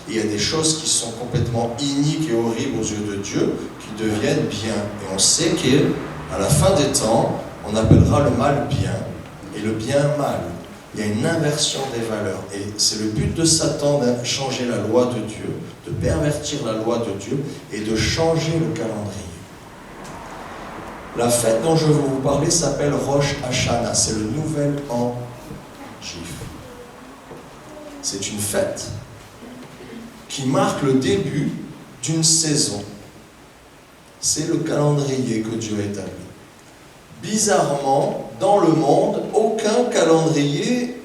Et il y a des choses qui sont complètement iniques et horribles aux yeux de Dieu qui deviennent bien. Et on sait qu'à la fin des temps, on appellera le mal bien et le bien mal. Il y a une inversion des valeurs. Et c'est le but de Satan de changer la loi de Dieu, de pervertir la loi de Dieu et de changer le calendrier. La fête dont je vais vous parler s'appelle Rosh Hashanah. C'est le nouvel an juif. C'est une fête qui marque le début d'une saison. C'est le calendrier que Dieu a établi. Bizarrement, dans le monde, aucun calendrier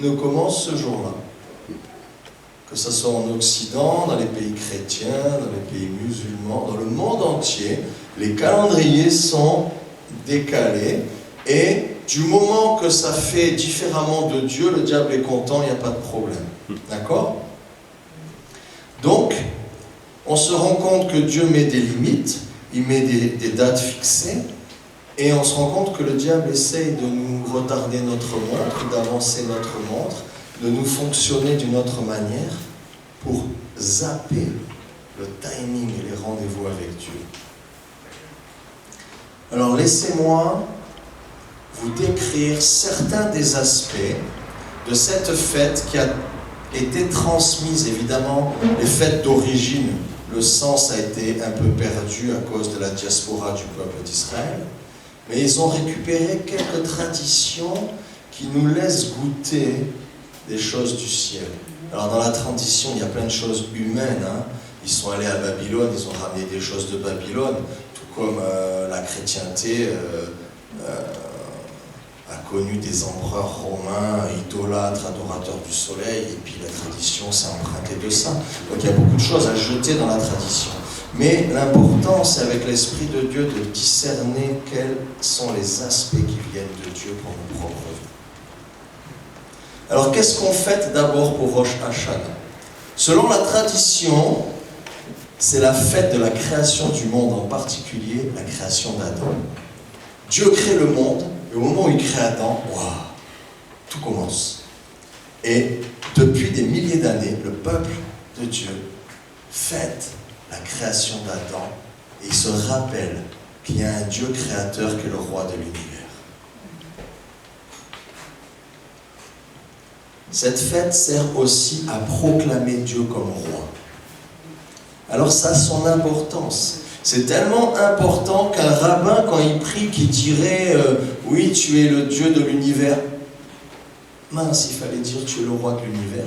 ne commence ce jour-là. Que ce soit en Occident, dans les pays chrétiens, dans les pays musulmans, dans le monde entier, les calendriers sont décalés et du moment que ça fait différemment de Dieu, le diable est content, il n'y a pas de problème. D'accord? Donc, on se rend compte que Dieu met des limites, il met des dates fixées, et on se rend compte que le diable essaye de nous retarder notre montre, d'avancer notre montre, de nous fonctionner d'une autre manière pour zapper le timing et les rendez-vous avec Dieu. Alors laissez-moi vous décrire certains des aspects de cette fête qui a été transmise, évidemment, les fêtes d'origine. Le sens a été un peu perdu à cause de la diaspora du peuple d'Israël, mais ils ont récupéré quelques traditions qui nous laissent goûter des choses du ciel. Alors dans la tradition, il y a plein de choses humaines. Ils sont allés à Babylone, ils ont ramené des choses de Babylone, tout comme la chrétienté a connu des empereurs romains, idolâtres, adorateurs du soleil, et puis la tradition s'est empruntée de ça. Donc il y a beaucoup de choses à jeter dans la tradition. Mais l'important, c'est avec l'Esprit de Dieu de discerner quels sont les aspects qui viennent de Dieu pour nos propres vies. Alors qu'est-ce qu'on fête d'abord pour Rosh Hashanah? Selon la tradition, c'est la fête de la création du monde, en particulier la création d'Adam. Dieu crée le monde, et au moment où il crée Adam, waouh, tout commence. Et depuis des milliers d'années, le peuple de Dieu fête la création d'Adam Et il se rappelle qu'il y a un Dieu créateur qui est le roi de l'univers. Cette fête sert aussi à proclamer Dieu comme roi. Alors ça a son importance. C'est tellement important qu'un rabbin, quand il prie, qui dirait oui, tu es le Dieu de l'univers. Mince, il fallait dire tu es le roi de l'univers.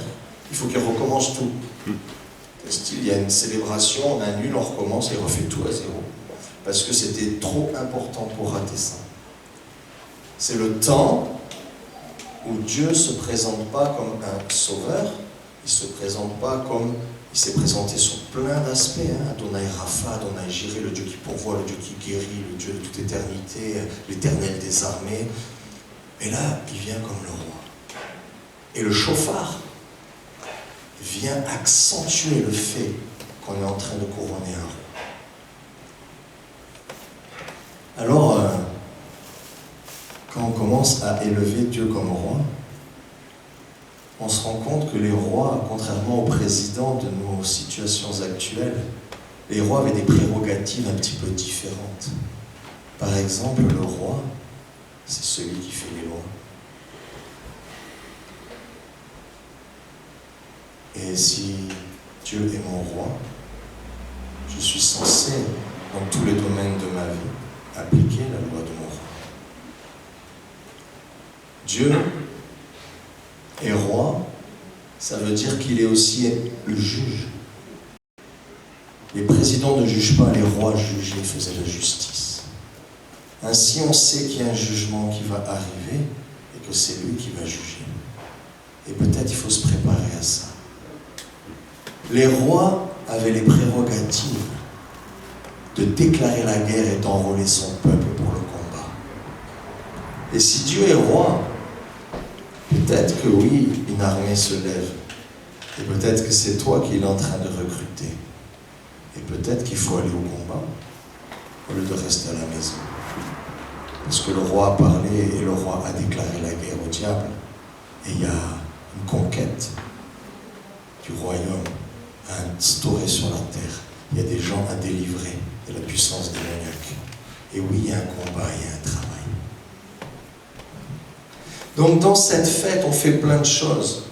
Il faut qu'il recommence tout. Il y a une célébration, on annule, on recommence et on refait tout à zéro. Parce que c'était trop important pour rater ça. C'est le temps où Dieu ne se présente pas comme un sauveur, il ne se présente pas comme... Il s'est présenté sur plein d'aspects, hein. Adonai Rapha, Adonai Jireh, le Dieu qui pourvoit, le Dieu qui guérit, le Dieu de toute éternité, l'Éternel des armées. Et là, il vient comme le roi. Et le chauffard vient accentuer le fait qu'on est en train de couronner un roi. Alors, quand on commence à élever Dieu comme roi, on se rend compte que les rois, contrairement aux présidents de nos situations actuelles, les rois avaient des prérogatives un petit peu différentes. Par exemple, le roi, c'est celui qui fait les lois. Et si Dieu est mon roi, je suis censé, dans tous les domaines de ma vie, appliquer la loi de mon roi. Dieu est roi, ça veut dire qu'il est aussi le juge. Les présidents ne jugent pas, les rois jugeaient, faisaient la justice. Ainsi, on sait qu'il y a un jugement qui va arriver et que c'est lui qui va juger. Et peut-être il faut se préparer à ça. Les rois avaient les prérogatives de déclarer la guerre et d'enrôler son peuple pour le combat. Et si Dieu est roi, peut-être que oui, une armée se lève. Et peut-être que c'est toi qui es en train de recruter. Et peut-être qu'il faut aller au combat au lieu de rester à la maison. Parce que le roi a parlé et le roi a déclaré la guerre au diable. Et il y a une conquête du royaume à instaurer sur la terre. Il y a des gens à délivrer de la puissance démoniaque. Et oui, il y a un combat, il y a un travail. Donc dans cette fête, on fait plein de choses.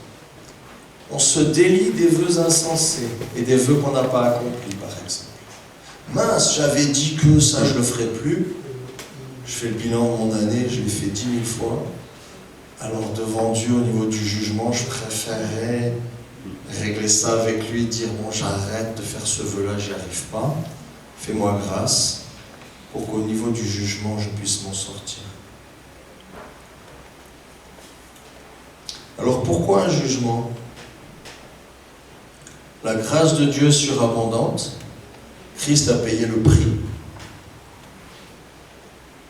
On se délie des vœux insensés et des vœux qu'on n'a pas accomplis, par exemple. Mince, j'avais dit que ça, je ne le ferai plus. Je fais le bilan de mon année, je l'ai fait 10 000 fois. Alors devant Dieu, au niveau du jugement, je préférerais régler ça avec lui, dire bon, j'arrête de faire ce vœu-là, j'y arrive pas. Fais-moi grâce pour qu'au niveau du jugement, je puisse m'en sortir. Alors pourquoi un jugement? La grâce de Dieu est surabondante. Christ a payé le prix.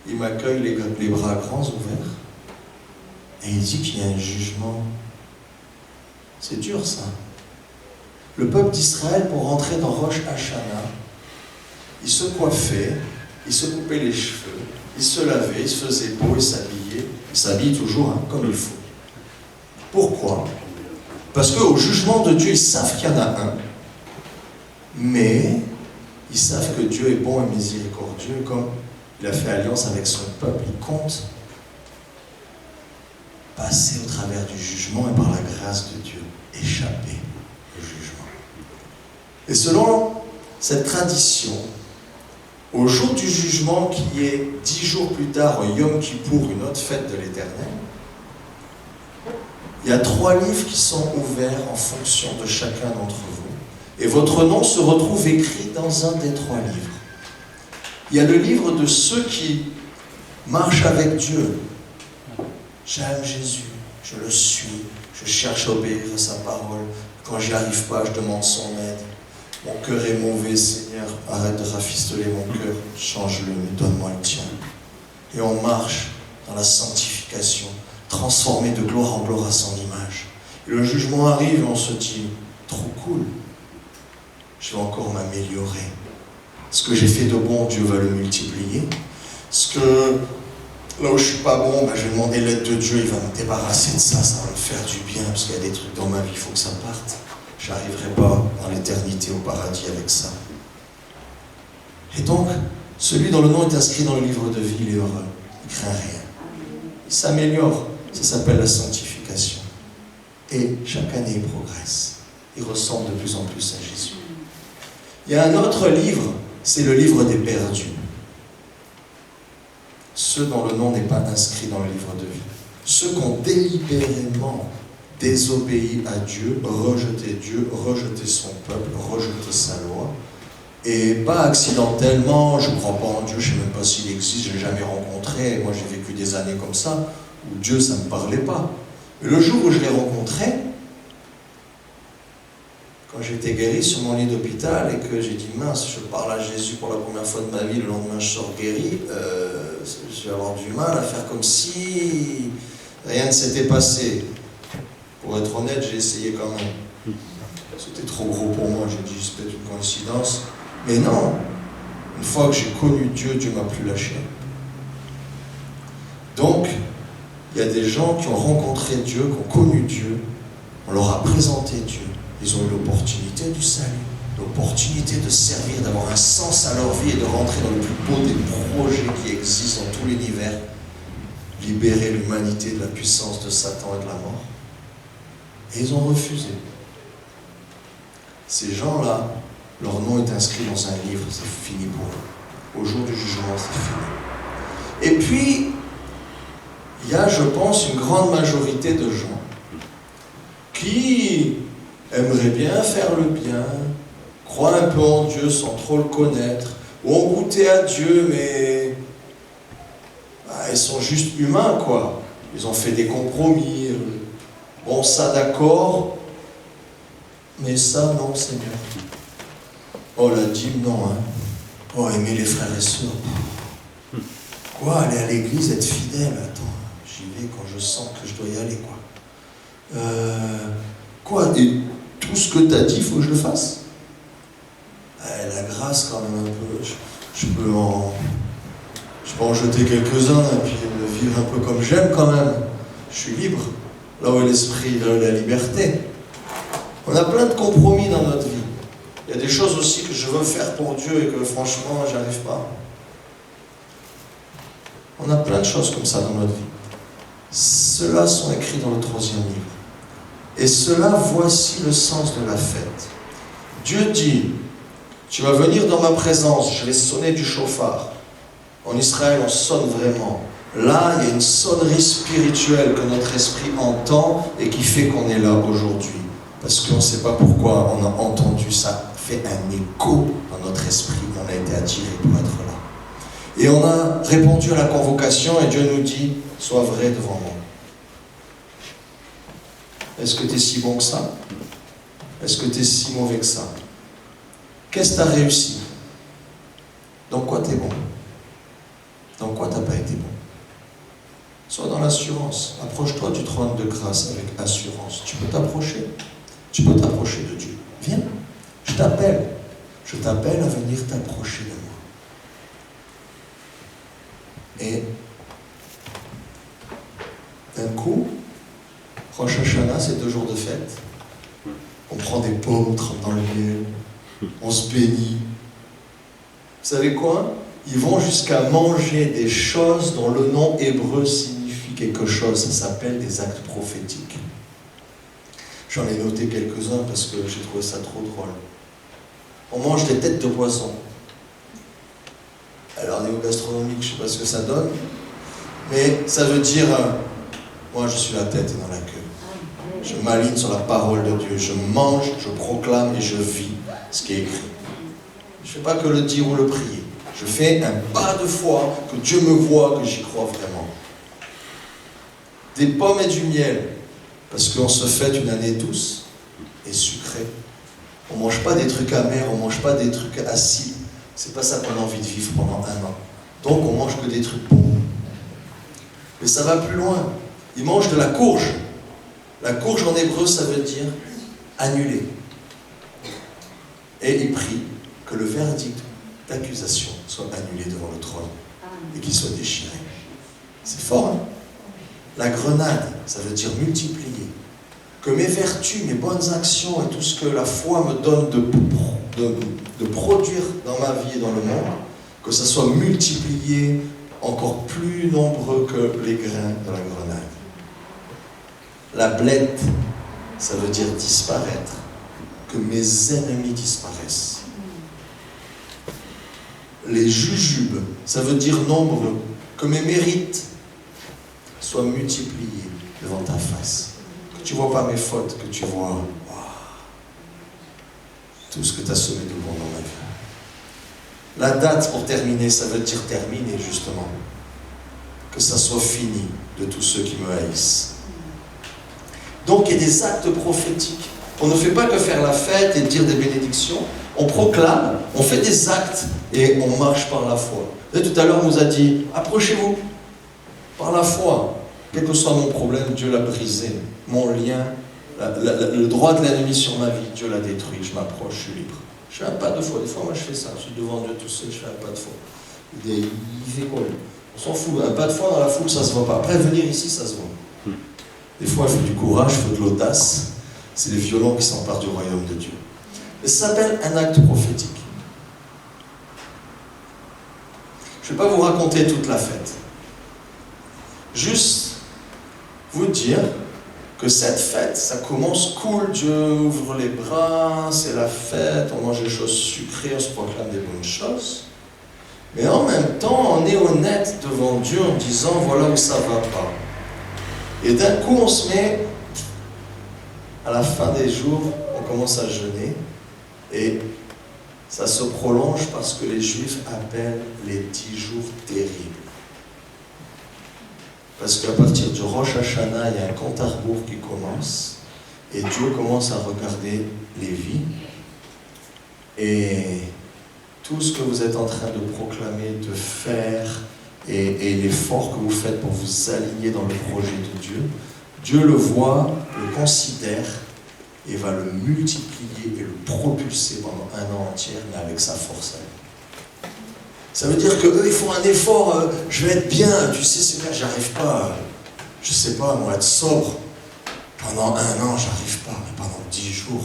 Il m'accueille les bras grands ouverts. Et il dit qu'il y a un jugement. C'est dur ça. Le peuple d'Israël, pour rentrer dans Rosh Hashanah, il se coiffait, il se coupait les cheveux, il se lavait, il se faisait beau, il s'habillait. Il s'habille toujours comme il faut. Pourquoi? Parce qu'au jugement de Dieu, ils savent qu'il y en a un, mais ils savent que Dieu est bon et miséricordieux, comme il a fait alliance avec son peuple. Il compte passer au travers du jugement et par la grâce de Dieu, échapper au jugement. Et selon cette tradition, au jour du jugement, qui est 10 jours plus tard, au Yom Kippour, une autre fête de l'Éternel, il y a 3 livres qui sont ouverts en fonction de chacun d'entre vous. Et votre nom se retrouve écrit dans un des 3 livres. Il y a le livre de ceux qui marchent avec Dieu. J'aime Jésus, je le suis, je cherche à obéir à sa parole. Quand j'y arrive pas, je demande son aide. Mon cœur est mauvais, Seigneur, arrête de rafistoler mon cœur, change-le, mais donne-moi le tien. Et on marche dans la sanctification, transformé de gloire en gloire à son image. Et le jugement arrive et on se dit, trop cool, je vais encore m'améliorer. Ce que j'ai fait de bon, Dieu va le multiplier. Ce que, là où je suis pas bon, je vais demander l'aide de Dieu, il va me débarrasser de ça, ça va me faire du bien, parce qu'il y a des trucs dans ma vie, il faut que ça parte. Je n'arriverai pas dans l'éternité au paradis avec ça. Et donc, celui dont le nom est inscrit dans le livre de vie, il est heureux, il ne craint rien. Il s'améliore, ça s'appelle la sanctification. Et chaque année, il progresse. Il ressemble de plus en plus à Jésus. Il y a un autre livre, c'est le livre des perdus. Ceux dont le nom n'est pas inscrit dans le livre de vie. Ceux qui ont délibérément désobéi à Dieu, rejeté son peuple, rejeté sa loi, et pas accidentellement, je ne crois pas en Dieu, je ne sais même pas s'il existe, je ne l'ai jamais rencontré, moi j'ai vécu des années comme ça, où Dieu ça ne me parlait pas. Mais le jour où je l'ai rencontré, quand j'étais guéri sur mon lit d'hôpital et que j'ai dit mince, je parle à Jésus pour la première fois de ma vie, le lendemain je sors guéri, je vais avoir du mal à faire comme si rien ne s'était passé. Pour être honnête, j'ai essayé quand même. C'était trop gros pour moi, j'ai dit c'est peut-être une coïncidence. Mais non, une fois que j'ai connu Dieu, Dieu ne m'a plus lâché. Donc, il y a des gens qui ont rencontré Dieu, qui ont connu Dieu, on leur a présenté Dieu. Ils ont eu l'opportunité du salut, l'opportunité de servir, d'avoir un sens à leur vie et de rentrer dans le plus beau des projets qui existent dans tout l'univers, libérer l'humanité de la puissance de Satan et de la mort. Et ils ont refusé. Ces gens-là, leur nom est inscrit dans un livre, c'est fini pour eux. Au jour du jugement, c'est fini. Et puis, il y a, je pense, une grande majorité de gens qui aimeraient bien faire le bien, croient un peu en Dieu sans trop le connaître, ou ont goûté à Dieu, mais ils sont juste humains, quoi. Ils ont fait des compromis. Bon, ça d'accord, mais ça, non, Seigneur. Oh, la dîme, non, hein. Oh, aimer les frères et sœurs. Quoi, aller à l'église, être fidèle, attends, j'y vais quand je sens que je dois y aller, quoi. Quoi, et tout ce que t'as dit, il faut que je le fasse? La grâce, quand même, un peu, je peux en jeter quelques-uns, et puis vivre un peu comme j'aime, quand même. Je suis libre. Là où est l'esprit, là où est la liberté. On a plein de compromis dans notre vie. Il y a des choses aussi que je veux faire pour Dieu et que franchement, j'arrive pas. On a plein de choses comme ça dans notre vie. Ceux-là sont écrits dans le 3e livre. Et cela, voici le sens de la fête. Dieu dit, tu vas venir dans ma présence, je vais sonner du chauffard. En Israël, on sonne vraiment. Là, il y a une sonnerie spirituelle que notre esprit entend et qui fait qu'on est là aujourd'hui. Parce qu'on ne sait pas pourquoi on a entendu ça, fait un écho dans notre esprit, on a été attiré pour être là. Et on a répondu à la convocation et Dieu nous dit, sois vrai devant moi. Est-ce que tu es si bon que ça? Est-ce que tu es si mauvais que ça? Qu'est-ce que tu as réussi? Dans quoi tu es bon? Dans quoi tu n'as pas été bon? Sois dans l'assurance. Approche-toi du trône de grâce avec assurance. Tu peux t'approcher. Tu peux t'approcher de Dieu. Viens, je t'appelle. Je t'appelle à venir t'approcher de moi. Et d'un coup, Rosh Hashanah, c'est 2 jours de fête. On prend des pommes, on trempe dans le miel, on se bénit. Vous savez quoi? Ils vont jusqu'à manger des choses dont le nom hébreu signifie quelque chose. Ça s'appelle des actes prophétiques. J'en ai noté quelques-uns parce que j'ai trouvé ça trop drôle. On mange des têtes de poisson. Alors, niveau gastronomique, je ne sais pas ce que ça donne, mais ça veut dire, moi je suis la tête et non la queue. Je m'aligne sur la parole de Dieu. Je mange, je proclame et je vis ce qui est écrit. Je ne fais pas que le dire ou le prier. Je fais un pas de foi, que Dieu me voit, que j'y crois vraiment. Des pommes et du miel, parce qu'on se fête une année douce et sucrée. On ne mange pas des trucs amers, on ne mange pas des trucs acides. C'est pas ça qu'on a envie de vivre pendant 1 an. Donc on mange que des trucs bons. Mais ça va plus loin. Ils mangent de la courge. La courge en hébreu, ça veut dire annuler. Et ils prient que le verdict d'accusation soit annulé devant le trône et qu'il soit déchiré. C'est fort, hein? La grenade, ça veut dire multiplier. Que mes vertus, mes bonnes actions et tout ce que la foi me donne de produire dans ma vie et dans le monde que ça soit multiplié encore plus nombreux que les grains de la grenade. La blette, ça veut dire disparaître, que mes ennemis disparaissent. Les jujubes, ça veut dire nombreux, que mes mérites soient multipliés devant ta face. Que tu ne vois pas mes fautes, que tu vois tout ce que tu as semé de bon dans ma vie. La date pour terminer, ça veut dire terminer justement. Que ça soit fini de tous ceux qui me haïssent. Donc il y a des actes prophétiques. On ne fait pas que faire la fête et dire des bénédictions. On proclame, on fait des actes et on marche par la foi. Et tout à l'heure, on nous a dit, approchez-vous par la foi. Quel que soit mon problème, Dieu l'a brisé. Mon lien, le droit de l'ennemi sur ma vie, Dieu l'a détruit. Je m'approche, je suis libre. Je fais un pas de foi. Des fois, moi, je fais ça. Je suis devant Dieu tout seul, je fais un pas de foi. Il fait quoi, lui? On s'en fout. Un pas de foi dans la foule, ça ne se voit pas. Après, venir ici, ça se voit. Des fois, il faut du courage, il faut de l'audace. C'est les violents qui s'emparent du royaume de Dieu. Mais ça s'appelle un acte prophétique. Je ne vais pas vous raconter toute la fête. Juste vous dire que cette fête, ça commence cool, Dieu ouvre les bras, c'est la fête, on mange des choses sucrées, on se proclame des bonnes choses. Mais en même temps, on est honnête devant Dieu en disant voilà où ça ne va pas. Et d'un coup, on se met, à la fin des jours, on commence à jeûner. Et ça se prolonge parce que les Juifs appellent les 10 jours terribles. Parce qu'à partir du Rosh Hashanah, il y a un compte à rebours qui commence. Et Dieu commence à regarder les vies. Et tout ce que vous êtes en train de proclamer, de faire, et l'effort que vous faites pour vous aligner dans le projet de Dieu, Dieu le voit, le considère, et va le multiplier et le propulser pendant un an entier, mais avec sa force à lui. Ça veut dire qu'eux, ils font un effort, je vais être bien, tu sais, c'est là, j'arrive pas, je sais pas, moi, être sobre. Pendant un an, j'arrive pas, mais pendant 10 jours,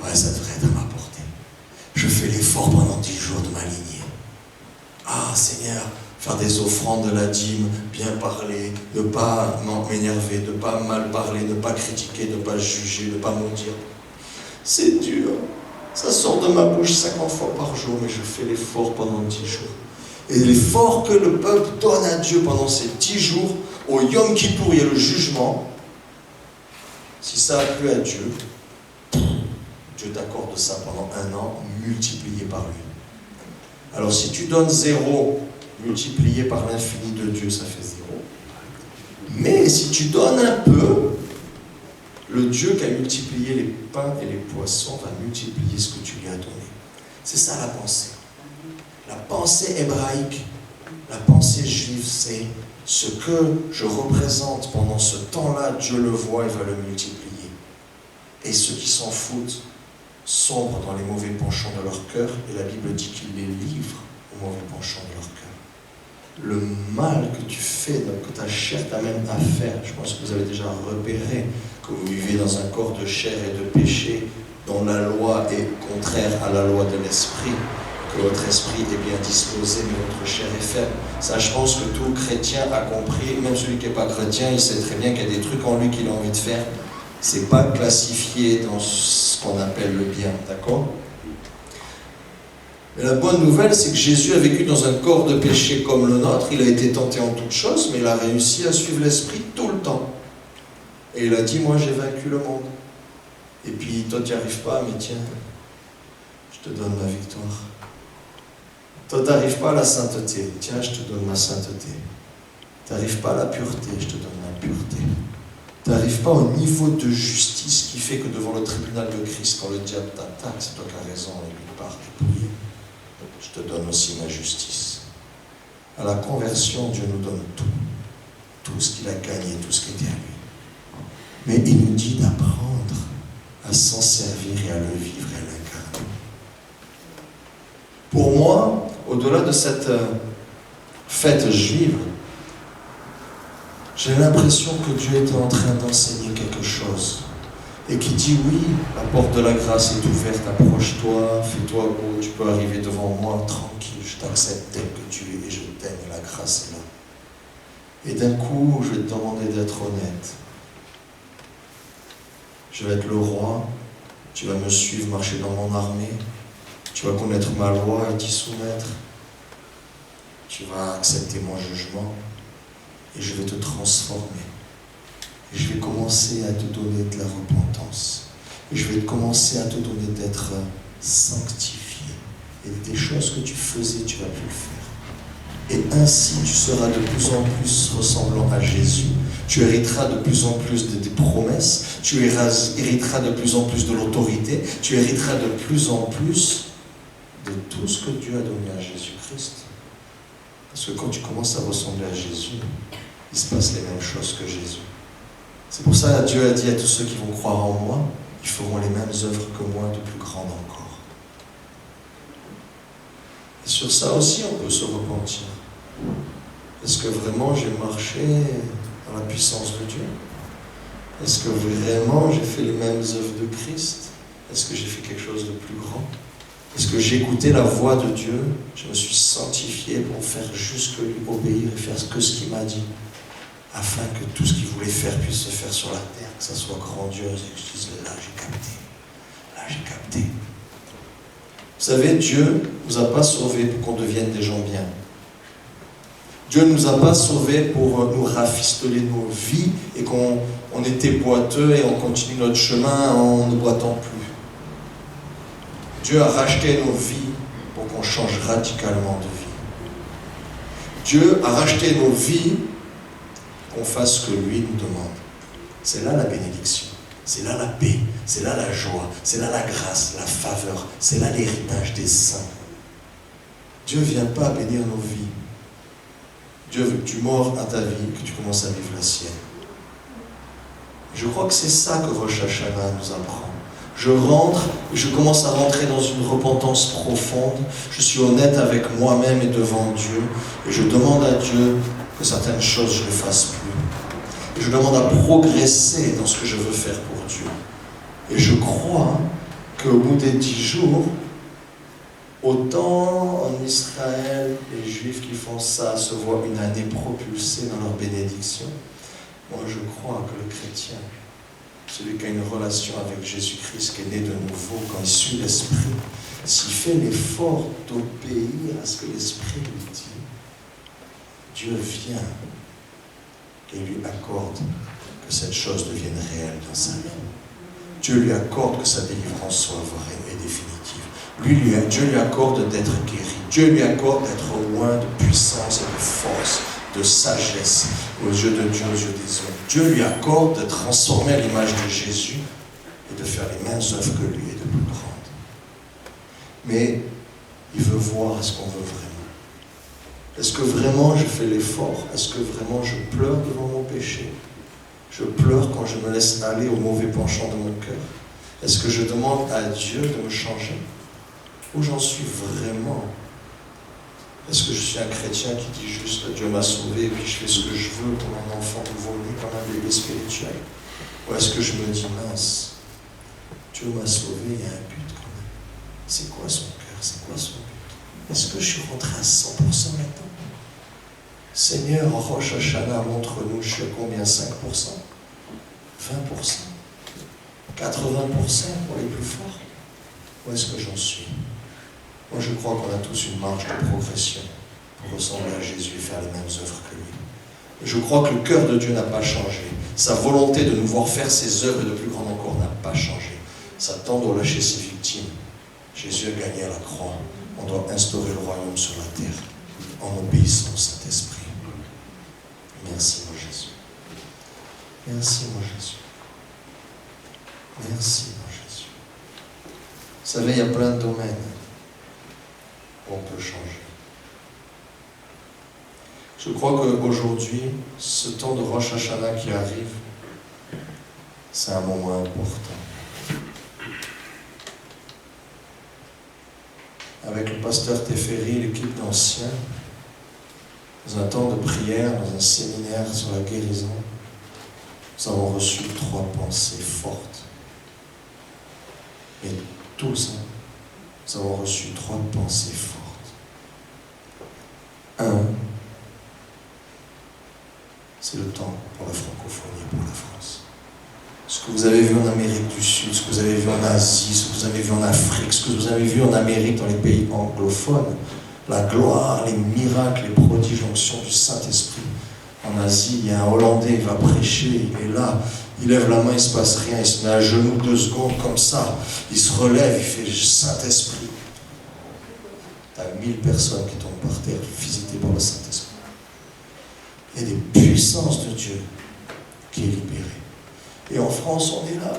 ouais, ça devrait être à ma portée. Je fais l'effort pendant 10 jours de m'aligner. Ah, Seigneur, faire des offrandes de la dîme, bien parler, ne pas m'énerver, ne pas mal parler, ne pas critiquer, ne pas juger, ne pas maudire. C'est dur. Ça sort de ma bouche 50 fois par jour, mais je fais l'effort pendant 10 jours. Et l'effort que le peuple donne à Dieu pendant ces 10 jours, au Yom Kippour, il y a le jugement. Si ça a plu à Dieu, Dieu t'accorde ça pendant un an, multiplié par lui. Alors si tu donnes 0, multiplié par l'infini de Dieu, ça fait 0. Mais si tu donnes un peu, le Dieu qui a multiplié les pains et les poissons va multiplier ce que tu lui as donné. C'est ça la pensée. La pensée hébraïque, la pensée juive, c'est ce que je représente pendant ce temps-là, Dieu le voit et va le multiplier. Et ceux qui s'en foutent sombrent dans les mauvais penchants de leur cœur, et la Bible dit qu'il les livre aux mauvais penchants de leur cœur. Le mal que tu fais, que ta chair t'amène à faire, je pense que vous avez déjà repéré que vous vivez dans un corps de chair et de péché dont la loi est contraire à la loi de l'esprit, que votre esprit est bien disposé mais votre chair est faible. Ça, je pense que tout chrétien a compris, même celui qui n'est pas chrétien, il sait très bien qu'il y a des trucs en lui qu'il a envie de faire. C'est pas classifié dans ce qu'on appelle le bien, d'accord ? Mais la bonne nouvelle, c'est que Jésus a vécu dans un corps de péché comme le nôtre. Il a été tenté en toutes choses, mais il a réussi à suivre l'esprit tout le temps. Et il a dit, moi j'ai vaincu le monde. Et puis toi tu n'y arrives pas, mais tiens, je te donne ma victoire. Toi tu n'arrives pas à la sainteté, tiens, je te donne ma sainteté. Tu n'arrives pas à la pureté, je te donne ma pureté. Tu n'arrives pas au niveau de justice qui fait que devant le tribunal de Christ, quand le diable t'attaque, c'est toi qui as raison et lui part dépouillé. Je te donne aussi ma justice. À la conversion, Dieu nous donne tout. Tout ce qu'il a gagné, tout ce qui était à lui. Mais il nous dit d'apprendre à s'en servir et à le vivre et à l'incarner. Pour moi, au-delà de cette fête juive, j'ai l'impression que Dieu était en train d'enseigner quelque chose. et qui dit oui, la porte de la grâce est ouverte, approche-toi, fais-toi beau, tu peux arriver devant moi tranquille, je t'accepte tel que tu es et je t'aime, la grâce est là. Et d'un coup, je vais te demander d'être honnête. Je vais être le roi, tu vas me suivre, marcher dans mon armée, tu vas connaître ma loi et t'y soumettre. Tu vas accepter mon jugement et je vais te transformer. Et je vais commencer à te donner de la repentance. Et je vais commencer à te donner d'être sanctifié. Et des choses que tu faisais, tu vas plus le faire. Et ainsi, tu seras de plus en plus ressemblant à Jésus. Tu hériteras de plus en plus des promesses. Tu hériteras de plus en plus de l'autorité. Tu hériteras de plus en plus de tout ce que Dieu a donné à Jésus-Christ. Parce que quand tu commences à ressembler à Jésus, il se passe les mêmes choses que Jésus. C'est pour ça que Dieu a dit à tous ceux qui vont croire en moi, ils feront les mêmes œuvres que moi, de plus grandes encore. Et sur ça aussi, on peut se repentir. Est-ce que vraiment j'ai marché dans la puissance de Dieu? Est-ce que vraiment j'ai fait les mêmes œuvres de Christ? Est-ce que j'ai fait quelque chose de plus grand? Est-ce que j'ai écouté la voix de Dieu? Je me suis sanctifié pour faire juste que lui obéir et faire que ce qu'il m'a dit, afin que tout ce qu'il voulait faire puisse se faire sur la terre, que ça soit grandiose et que je dise là j'ai capté, là j'ai capté. Vous savez, Dieu ne nous a pas sauvés pour qu'on devienne des gens bien. Dieu ne nous a pas sauvés pour nous rafistoler nos vies et qu'on était boiteux et on continue notre chemin en ne boitant plus. Dieu a racheté nos vies pour qu'on change radicalement de vie. Dieu a racheté nos vies pour qu'on fasse ce que lui nous demande. C'est là la bénédiction, c'est là la paix, c'est là la joie, c'est là la grâce, la faveur, c'est là l'héritage des saints. Dieu ne vient pas bénir nos vies. Dieu veut que tu mors à ta vie, que tu commences à vivre la sienne. Je crois que c'est ça que Rosh Hashanah nous apprend. Je commence à rentrer dans une repentance profonde, je suis honnête avec moi-même et devant Dieu, et je demande à Dieu que certaines choses je ne les fasse plus. Et je demande à progresser dans ce que je veux faire pour Dieu. Et je crois qu'au bout des 10 jours, autant en Israël, les Juifs qui font ça se voient une année propulsée dans leur bénédiction, moi je crois que le chrétien, celui qui a une relation avec Jésus-Christ, qui est né de nouveau, quand il suit l'Esprit, s'il fait l'effort d'obéir à ce que l'Esprit lui dit, Dieu vient et lui accorde que cette chose devienne réelle dans sa vie. Dieu lui accorde que sa délivrance soit vraie et définitive. Dieu lui accorde d'être guéri. Dieu lui accorde d'être loin de puissance et de force, de sagesse aux yeux de Dieu, aux yeux des hommes. Dieu lui accorde de transformer l'image de Jésus et de faire les mêmes œuvres que lui et de plus grandes. Mais il veut voir est-ce qu'on veut vraiment. Est-ce que vraiment je fais l'effort? Est-ce que vraiment je pleure devant mon péché? Je pleure quand je me laisse aller au mauvais penchant de mon cœur? Est-ce que je demande à Dieu de me changer? Où j'en suis vraiment? Est-ce que je suis un chrétien qui dit juste Dieu m'a sauvé et puis je fais ce que je veux comme un enfant nouveau-né, comme un bébé spirituel? Ou est-ce que je me dis mince, Dieu m'a sauvé, il y a un but quand même. C'est quoi son cœur? C'est quoi son but? Est-ce que je suis rentré à 100% maintenant? Seigneur, en Rosh Hashanah, montre-nous, je suis à combien? 5%? 20%? 80% pour les plus forts? Où est-ce que j'en suis? Moi, je crois qu'on a tous une marge de progression pour ressembler à Jésus et faire les mêmes œuvres que lui. Je crois que le cœur de Dieu n'a pas changé. Sa volonté de nous voir faire ses œuvres et de plus grand encore n'a pas changé. Satan doit lâcher ses victimes. Jésus a gagné à la croix. On doit instaurer le royaume sur la terre en obéissant au Saint-Esprit. Merci, mon Jésus. Merci, mon Jésus. Merci, mon Jésus. Vous savez, il y a plein de domaines où on peut changer. Je crois qu'aujourd'hui, ce temps de Rosh Hashanah qui arrive, c'est un moment important. Avec le pasteur Teferi, l'équipe d'anciens, dans un temps de prière, dans un séminaire sur la guérison, nous avons reçu 3 pensées fortes Mais tous, nous avons reçu 3 pensées fortes. 1, c'est le temps pour la francophonie et pour la France. Ce que vous avez vu en Amérique du Sud, ce que vous avez vu en Asie, ce que vous avez vu en Afrique, ce que vous avez vu en Amérique, dans les pays anglophones, la gloire, les miracles, les prodiges, l'onction du Saint-Esprit. En Asie, il y a un Hollandais, il va prêcher, il est là, il lève la main, il ne se passe rien, il se met à genoux 2 secondes comme ça, il se relève, il fait le Saint-Esprit. Tu as 1000 personnes qui tombent par terre, visitées par le Saint-Esprit. Il y a des puissances de Dieu qui est libérée. Et en France, on est là.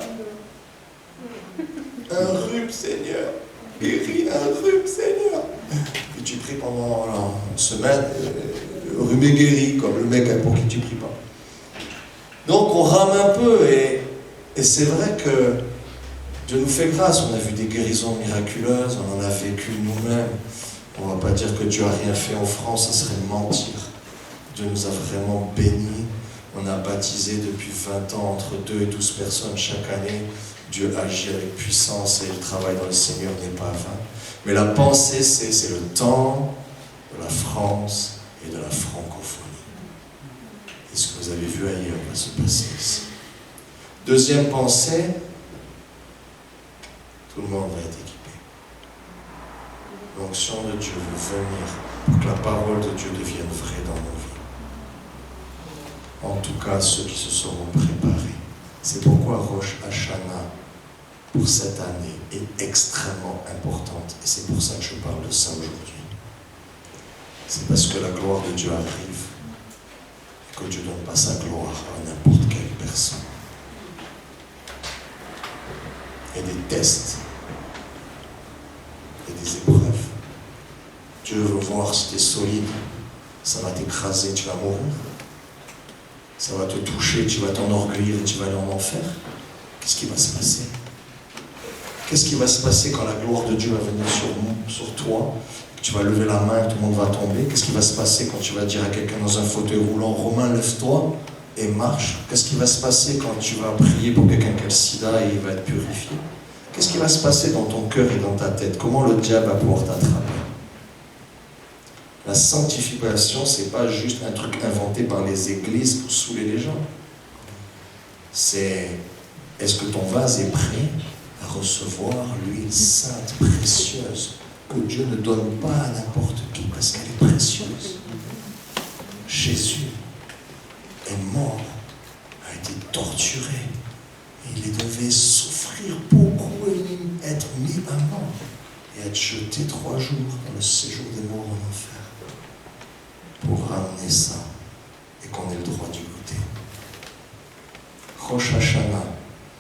Un rhume, Seigneur. Guéris un rhume, Seigneur. Et tu pries pendant une semaine, le rhume est guéri, comme le mec pour qui tu pries pas. Donc on rame un peu, et c'est vrai que Dieu nous fait grâce. On a vu des guérisons miraculeuses, on en a vécu nous-mêmes. On ne va pas dire que Dieu n'a rien fait en France, ça serait mentir. Dieu nous a vraiment bénis. On a baptisé depuis 20 ans entre 2 et 12 personnes chaque année. Dieu agit avec puissance et le travail dans le Seigneur n'est pas vain. Mais la pensée, c'est le temps de la France et de la francophonie. Et ce que vous avez vu ailleurs va se passer ici. Deuxième pensée, tout le monde va être équipé. L'onction de Dieu veut venir pour que la parole de Dieu devienne vraie dans nos vies. En tout cas, ceux qui se seront préparés. C'est pourquoi Rosh Hashanah, pour cette année, est extrêmement importante. Et c'est pour ça que je parle de ça aujourd'hui. C'est parce que la gloire de Dieu arrive et que Dieu ne donne pas sa gloire à n'importe quelle personne. Il y a des tests et des épreuves. Dieu veut voir si tu es solide. Ça va t'écraser, tu vas mourir. Ça va te toucher, tu vas t'enorgueillir et tu vas aller en enfer. Qu'est-ce qui va se passer? Qu'est-ce qui va se passer quand la gloire de Dieu va venir sur toi, que tu vas lever la main et tout le monde va tomber? Qu'est-ce qui va se passer quand tu vas dire à quelqu'un dans un fauteuil roulant, Romain, lève-toi et marche? Qu'est-ce qui va se passer quand tu vas prier pour quelqu'un qui a le sida et il va être purifié? Qu'est-ce qui va se passer dans ton cœur et dans ta tête? Comment le diable va pouvoir t'attraper? La sanctification, ce n'est pas juste un truc inventé par les églises pour saouler les gens. C'est, est-ce que ton vase est prêt à recevoir l'huile sainte, précieuse, que Dieu ne donne pas à n'importe qui, parce qu'elle est précieuse. Jésus est mort, a été torturé, et il devait souffrir beaucoup et être mis à mort, et être jeté 3 jours dans le séjour des morts en enfer, pour ramener ça, et qu'on ait le droit d'y goûter. Rosh Hashanah,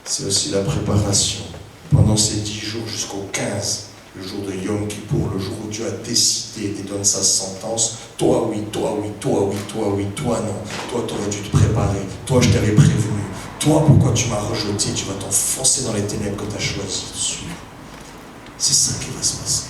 c'est aussi la préparation pendant ces 10 jours jusqu'au 15, le jour de Yom Kippour, le jour où Dieu a décidé et donne sa sentence. Toi oui, toi oui, toi oui, toi oui, toi non. Toi tu aurais dû te préparer, toi je t'avais prévenu. Toi pourquoi tu m'as rejeté, tu vas t'enfoncer dans les ténèbres que tu as choisi de suivre. C'est ça qui va se passer.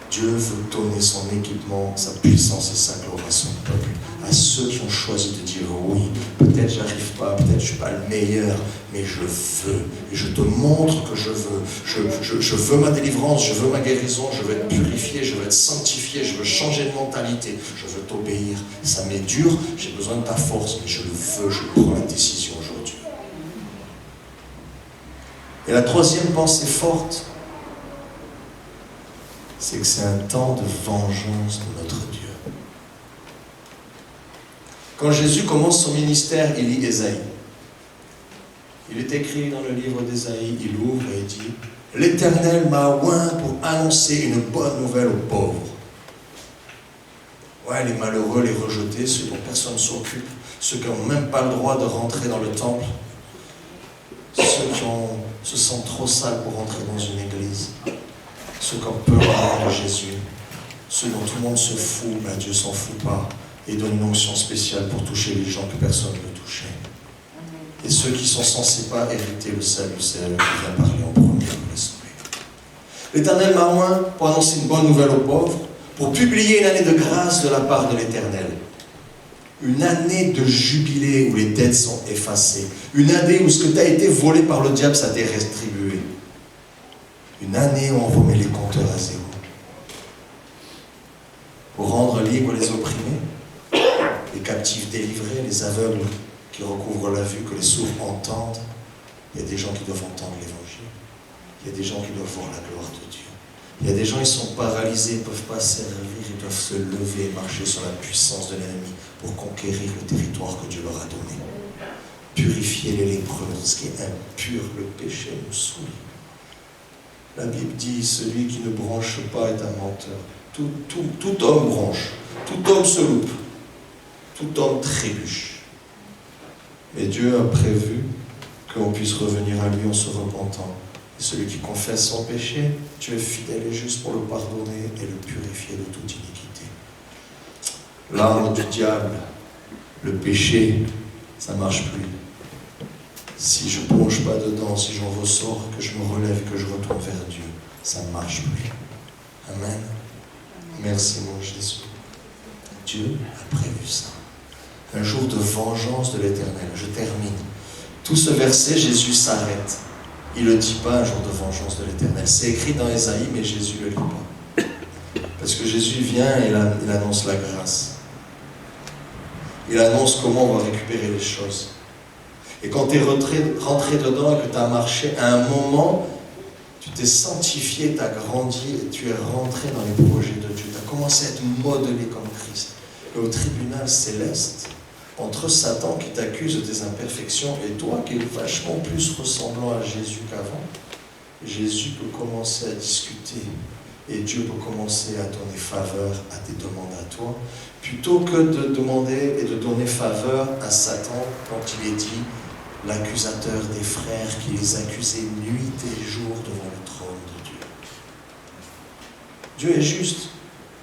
Dieu veut donner son équipement, sa puissance et sa gloire à son peuple, à ceux qui ont choisi de dire oui, peut-être j'arrive pas, peut-être je suis pas le meilleur, mais je veux, et je te montre que je veux. Je veux ma délivrance, je veux ma guérison, je veux être purifié, je veux être sanctifié, je veux changer de mentalité, je veux t'obéir. Ça m'est dur, j'ai besoin de ta force, mais je le veux, je prends la décision aujourd'hui. Et la troisième pensée forte, c'est que c'est un temps de vengeance de notre Dieu. Quand Jésus commence son ministère, il lit Ésaïe. Il est écrit dans le livre d'Ésaïe, il ouvre et il dit « L'Éternel m'a oint pour annoncer une bonne nouvelle aux pauvres. » Ouais, les malheureux, les rejetés, ceux dont personne ne s'occupe, ceux qui n'ont même pas le droit de rentrer dans le temple, ceux qui se sentent trop sales pour rentrer dans une église, ceux qui ont peur de Jésus, ceux dont tout le monde se fout, ben Dieu s'en fout pas, et donne une onction spéciale pour toucher les gens que personne ne veut toucher. Et ceux qui sont censés pas hériter le salut, c'est elle qui vient parler en premier pour les sauver. L'Éternel m'a oint pour annoncer une bonne nouvelle aux pauvres, pour publier une année de grâce de la part de l'Éternel. Une année de jubilé où les dettes sont effacées. Une année où ce que tu as été volé par le diable, ça t'est restribué. Une année où on remet les compteurs à zéro. Pour rendre libres les opprimés, les captifs délivrés, les aveugles qui recouvrent la vue, que les sourds entendent. Il y a des gens qui doivent entendre l'évangile. Il y a des gens qui doivent voir la gloire de Dieu. Il y a des gens qui sont paralysés, ils ne peuvent pas servir, ils doivent se lever et marcher sur la puissance de l'ennemi pour conquérir le territoire que Dieu leur a donné. Purifier les lépreux, ce qui est impur, le péché nous souille. La Bible dit, celui qui ne branche pas est un menteur. Tout homme branche, tout homme se loupe, tout homme trébuche. Mais Dieu a prévu qu'on puisse revenir à lui en se repentant. Et celui qui confesse son péché, Dieu est fidèle et juste pour le pardonner et le purifier de toute iniquité. L'arme du diable, le péché, ça ne marche plus. Si je ne plonge pas dedans, si j'en ressors, que je me relève, que je retourne vers Dieu, ça ne marche plus. Amen. Merci mon Jésus. Dieu a prévu ça. Un jour de vengeance de l'Éternel. Je termine. Tout ce verset, Jésus s'arrête. Il ne le dit pas, un jour de vengeance de l'Éternel. C'est écrit dans Ésaïe, mais Jésus ne le lit pas. Parce que Jésus vient et il annonce la grâce. Il annonce comment on va récupérer les choses. Et quand tu es rentré dedans et que tu as marché, à un moment, tu t'es sanctifié, tu as grandi et tu es rentré dans les projets de Dieu. Tu as commencé à être modelé comme Christ. Et au tribunal céleste, entre Satan qui t'accuse de tes imperfections et toi qui es vachement plus ressemblant à Jésus qu'avant, Jésus peut commencer à discuter et Dieu peut commencer à donner faveur à tes demandes à toi, plutôt que de demander et de donner faveur à Satan quand il est dit l'accusateur des frères qui les accusait nuit et jour devant le trône de Dieu. Dieu est juste.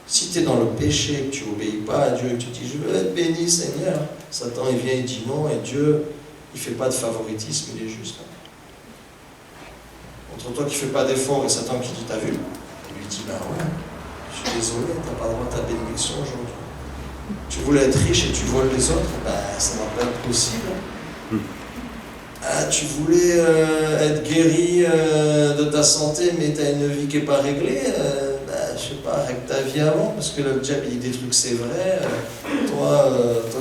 Si tu es dans le péché, que tu n'obéis pas à Dieu, et que tu dis « je veux être béni Seigneur », Satan il vient et dit non, et Dieu, il ne fait pas de favoritisme, il est juste. Entre toi qui ne fais pas d'effort et Satan qui dit « t'as vu ?» Il lui dit « ben ouais, je suis désolé, tu n'as pas droit à ta bénédiction aujourd'hui. Tu voulais être riche et tu voles les autres, ben ça ne va pas être possible. Ah, tu voulais être guéri de ta santé, mais tu as une vie qui n'est pas réglée. Je sais pas, règle ta vie avant, parce que le diable il dit des trucs, c'est vrai. Toi,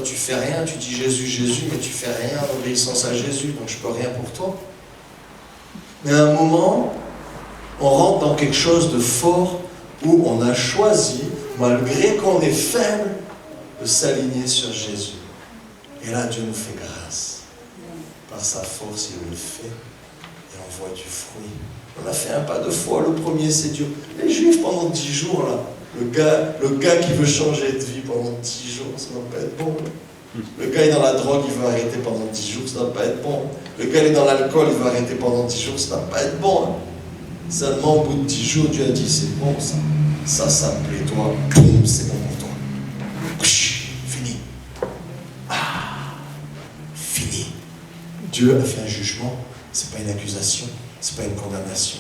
tu fais rien, tu dis Jésus, Jésus, mais tu fais rien en obéissance à Jésus, donc je peux rien pour toi. Mais à un moment, on rentre dans quelque chose de fort où on a choisi, malgré qu'on est faible, de s'aligner sur Jésus. Et là, Dieu nous fait grâce. Par sa force, il le fait et on voit du fruit. On a fait un pas de foi, le premier c'est Dieu. Les Juifs pendant 10 jours là, le gars qui veut changer de vie pendant 10 jours, ça ne va pas être bon. Le gars est dans la drogue, il veut arrêter pendant 10 jours, ça ne va pas être bon. Le gars est dans l'alcool, il veut arrêter pendant 10 jours, ça ne va pas être bon. Seulement au bout de 10 jours, Dieu a dit c'est bon ça. Ça me plaît toi, boum, c'est bon pour toi. Fini. Fini. Dieu a fait un jugement, c'est pas une accusation. Ce n'est pas une condamnation.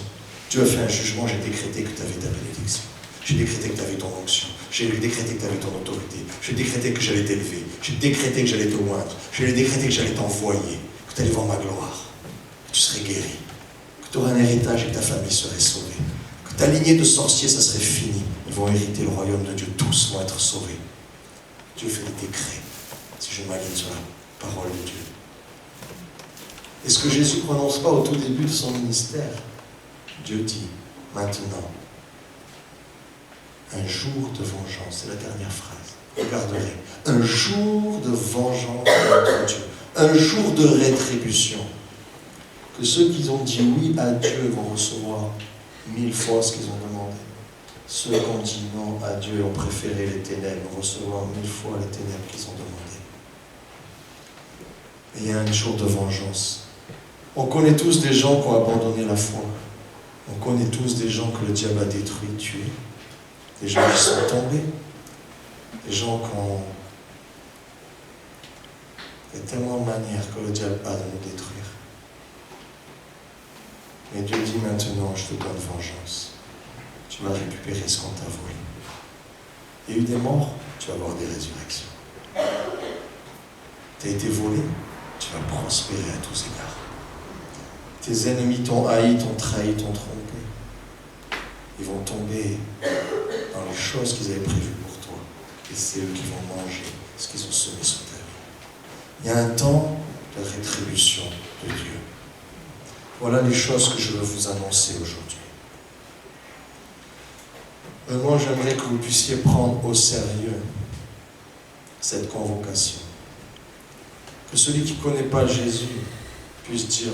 Dieu a fait un jugement, j'ai décrété que tu avais ta bénédiction. J'ai décrété que tu avais ton onction. J'ai décrété que tu avais ton autorité. J'ai décrété que j'allais t'élever. J'ai décrété que j'allais te oindre. J'ai décrété que j'allais t'envoyer. Que tu allais voir ma gloire. Que tu serais guéri. Que tu aurais un héritage et que ta famille serait sauvée. Que ta lignée de sorciers, ça serait fini. Ils vont hériter le royaume de Dieu. Tous vont être sauvés. Dieu fait des décrets. Si je m'aligne sur la parole de Dieu. Et ce que Jésus ne prononce pas au tout début de son ministère, Dieu dit, maintenant, un jour de vengeance, c'est la dernière phrase, regarderez, un jour de vengeance contre Dieu, un jour de rétribution, que ceux qui ont dit oui à Dieu vont recevoir 1000 fois ce qu'ils ont demandé. Ceux qui ont dit non à Dieu ont préféré les ténèbres, vont recevoir 1000 fois les ténèbres qu'ils ont demandées. Et il y a un jour de vengeance. On connaît tous des gens qui ont abandonné la foi. On connaît tous des gens que le diable a détruits, tués. Des gens qui sont tombés. Des gens qui ont... Il y a tellement de manières que le diable a de nous détruire. Mais Dieu dit maintenant, je te donne vengeance. Tu vas récupérer ce qu'on t'a volé. Il y a eu des morts, tu vas avoir des résurrections. Tu as été volé, tu vas prospérer à tous égards. Tes ennemis t'ont haï, t'ont trahi, t'ont trompé. ils vont tomber dans les choses qu'ils avaient prévues pour toi. Et c'est eux qui vont manger ce qu'ils ont semé sur terre. Il y a un temps de rétribution de Dieu. Voilà les choses que je veux vous annoncer aujourd'hui. Moi, j'aimerais que vous puissiez prendre au sérieux cette convocation. Que celui qui ne connaît pas Jésus puisse dire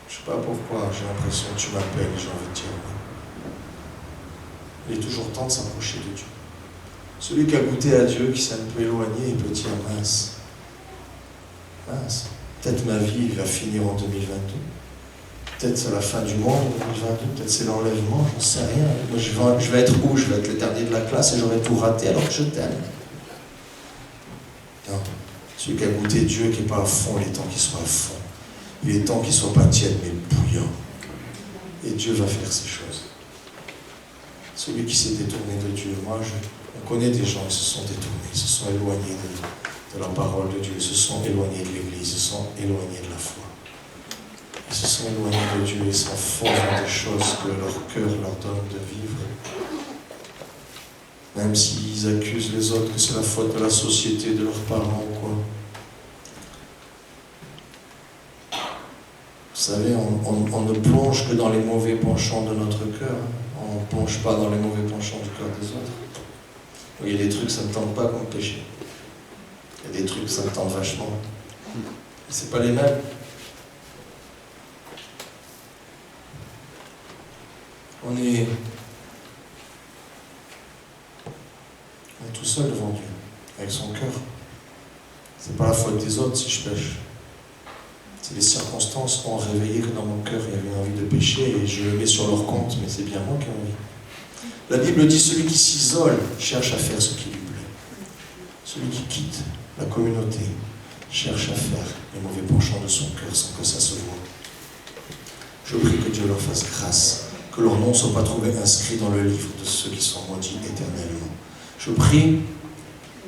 je ne sais pas pourquoi, j'ai l'impression que tu m'appelles et j'ai envie de dire oui. Il est toujours temps de s'approcher de Dieu. Celui qui a goûté à Dieu, qui s'est un peu éloigné, il peut dire mince, peut-être ma vie va finir en 2022. Peut-être c'est la fin du monde en 2022, peut-être c'est l'enlèvement, j'en sais rien. Moi, je vais être où? Je vais être le dernier de la classe et j'aurai tout raté alors que je t'aime. Non. Celui qui a goûté Dieu, qui n'est pas à fond, il est temps qu'il soit à fond. Il est temps qu'il ne soit pas tiède, mais bouillant. Et Dieu va faire ces choses. Celui qui s'est détourné de Dieu, on connaît des gens qui se sont détournés, se sont éloignés de la parole de Dieu, se sont éloignés de l'Église, se sont éloignés de la foi. Ils se sont éloignés de Dieu, ils sont forts dans des choses que leur cœur leur donne de vivre. Même s'ils accusent les autres que c'est la faute de la société, de leurs parents ou quoi. Vous savez, on ne plonge que dans les mauvais penchants de notre cœur. On ne plonge pas dans les mauvais penchants du cœur des autres. Il y a des trucs, ça ne me tente pas comme péché. Il y a des trucs, ça me tente vachement. Et c'est pas les mêmes. On est tout seul devant Dieu, avec son cœur. C'est pas la faute des autres si je pêche. C'est les circonstances ont réveillé que dans mon cœur il y avait une envie de pécher et je le mets sur leur compte, mais c'est bien moi qui ai envie. La Bible dit celui qui s'isole cherche à faire ce qui lui plaît. Celui qui quitte la communauté cherche à faire les mauvais penchants de son cœur sans que ça se voie. Je prie que Dieu leur fasse grâce, que leur nom ne soit pas trouvé inscrit dans le livre de ceux qui sont maudits éternellement. Je prie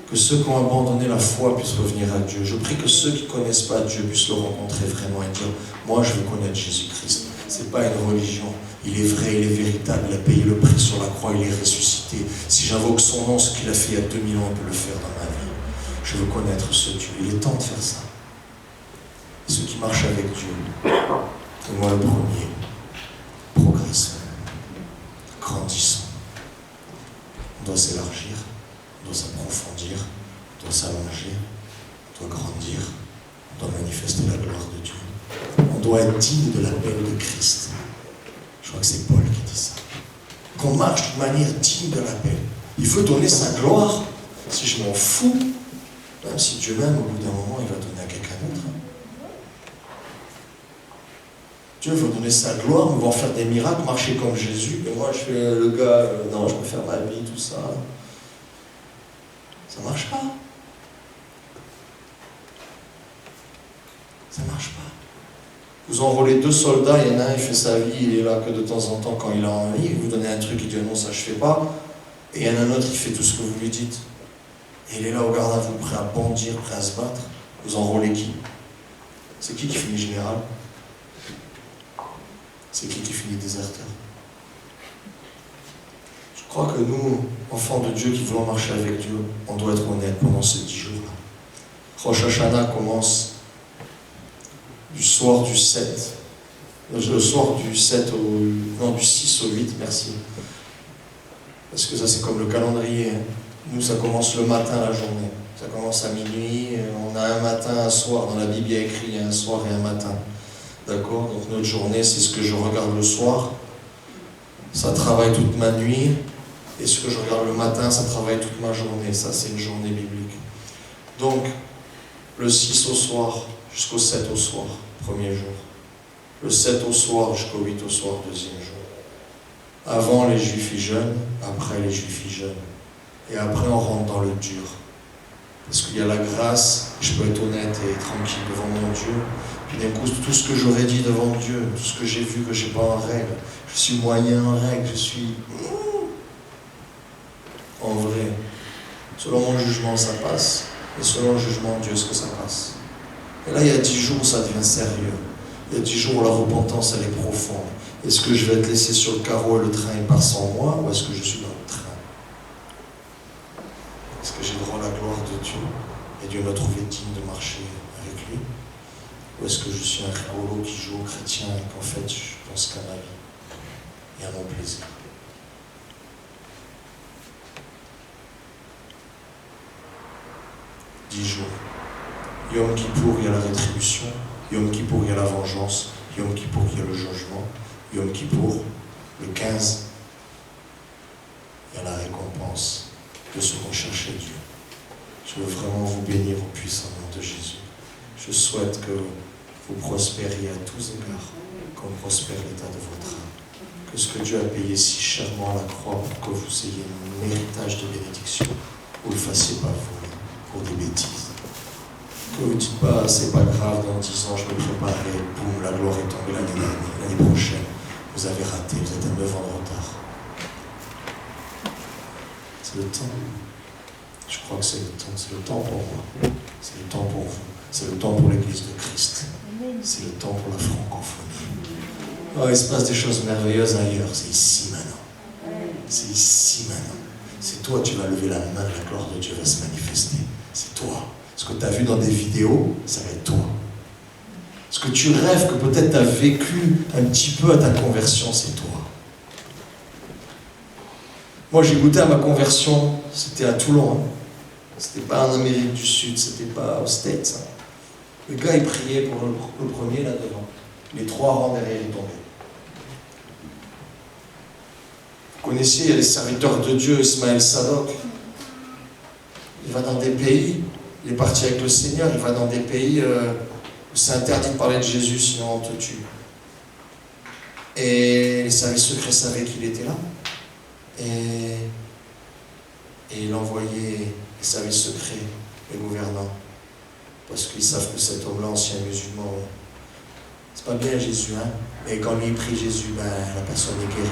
que ceux qui ont abandonné la foi puissent revenir à Dieu. Je prie que ceux qui ne connaissent pas Dieu puissent le rencontrer vraiment et dire « Moi, je veux connaître Jésus-Christ. Ce n'est pas une religion. Il est vrai, il est véritable. Il a payé le prix sur la croix, il est ressuscité. Si j'invoque son nom, ce qu'il a fait il y a 2000 ans, il peut le faire dans ma vie. Je veux connaître ce Dieu. Il est temps de faire ça. » Ceux qui marchent avec Dieu, et moi le premier, progressons, grandissons. On doit s'élargir, on doit s'approfondir, on doit s'allonger, on doit grandir, on doit manifester la gloire de Dieu. On doit être digne de l'appel de Christ. Je crois que c'est Paul qui dit ça. Qu'on marche de manière digne de l'appel. Il faut donner sa gloire. Si je m'en fous, même si Dieu m'aime, au bout d'un moment, il va donner à quelqu'un d'autre. Dieu veut donner sa gloire, me va faire des miracles, marcher comme Jésus, et moi je fais le gars, non, je peux faire ma vie, tout ça. Ça marche pas. Ça marche pas. Vous enrôlez 2 soldats, il y en a un, il fait sa vie, il est là que de temps en temps quand il a envie, vous donnez un truc, il dit non, ça je fais pas, et il y en a un autre qui fait tout ce que vous lui dites. Et il est là au garde à vous, prêt à bondir, prêt à se battre. Vous enrôlez qui? C'est qui finit général? C'est qui finit déserteur? Je crois que nous, enfants de Dieu qui voulons marcher avec Dieu, on doit être honnêtes pendant ces 10 jours-là. Rosh Hashanah commence du soir du 7. Le soir du 7 du 6 au 8, merci. Parce que ça c'est comme le calendrier. Nous ça commence le matin la journée. Ça commence à minuit, on a un matin, un soir. Dans la Bible il y a écrit il y a un soir et un matin. D'accord? Donc notre journée, c'est ce que je regarde le soir, ça travaille toute ma nuit, et ce que je regarde le matin, ça travaille toute ma journée. Ça, c'est une journée biblique. Donc, le 6 au soir jusqu'au 7 au soir, premier jour. Le 7 au soir jusqu'au 8 au soir, deuxième jour. Avant, les Juifs y jeûnent, après, les Juifs y jeûnent. Et après, on rentre dans le dur. Parce qu'il y a la grâce, je peux être honnête et tranquille devant mon Dieu. Puis d'un coup, tout ce que j'aurais dit devant Dieu, tout ce que j'ai vu que je n'ai pas en règle, je suis moyen en règle, je suis en vrai. Selon mon jugement, ça passe. Et selon le jugement de Dieu, est-ce que ça passe? Et là, il y a 10 jours où ça devient sérieux. Il y a 10 jours où la repentance, elle est profonde. Est-ce que je vais être laissé sur le carreau et le train il part sans moi, ou est-ce que je suis dans le train? Est-ce que j'ai droit à la gloire de Dieu et Dieu m'a trouvé digne de marcher avec lui? Ou est-ce que je suis un rigolo qui joue au chrétien et qu'en fait je pense qu'à ma vie et à mon plaisir? « 10 jours. Yom Kippour, il y a la rétribution. Yom Kippour, il y a la vengeance. Yom Kippour, il y a le jugement. Yom Kippour, le 15, il y a la récompense de ce qu'on cherchait Dieu. Je veux vraiment vous bénir au puissant nom de Jésus. Je souhaite que vous prospériez à tous égards, comme prospère l'état de votre âme. Que ce que Dieu a payé si chèrement à la croix pour que vous ayez un héritage de bénédiction, vous ne le fassiez pas vous pour des bêtises. Que vous ne dites pas, c'est pas grave, dans 10 ans je me préparerai, boum, la gloire est tombée l'année prochaine. Vous avez raté, vous êtes à 9 ans de retard. C'est le temps. Je crois que c'est le temps. C'est le temps pour moi. C'est le temps pour vous. C'est le temps pour l'Église de Christ. C'est le temps pour la francophonie. Oh, il se passe des choses merveilleuses ailleurs. C'est ici maintenant. C'est ici maintenant. C'est toi, tu vas lever la main, la gloire de Dieu va se manifester. C'est toi. Ce que tu as vu dans des vidéos, ça va être toi. Ce que tu rêves, que peut-être tu as vécu un petit peu à ta conversion, c'est toi. Moi, j'ai goûté à ma conversion, c'était à Toulon. Hein. C'était pas en Amérique du Sud, c'était pas aux States. Hein. Le gars, il priait pour le premier là devant. Les 3 rangs derrière, ils tombaient. Vous connaissiez, il y a les serviteurs de Dieu, Ismaël Sadok. Il va dans des pays, il est parti avec le Seigneur, il va dans des pays où c'est interdit de parler de Jésus, sinon on te tue. Et les services secrets savaient qu'il était là. Et il envoyait les services secrets, les gouvernants, parce qu'ils savent que cet homme-là, ancien musulman, c'est pas bien Jésus, hein. Mais quand lui prie Jésus, ben, la personne est guérie.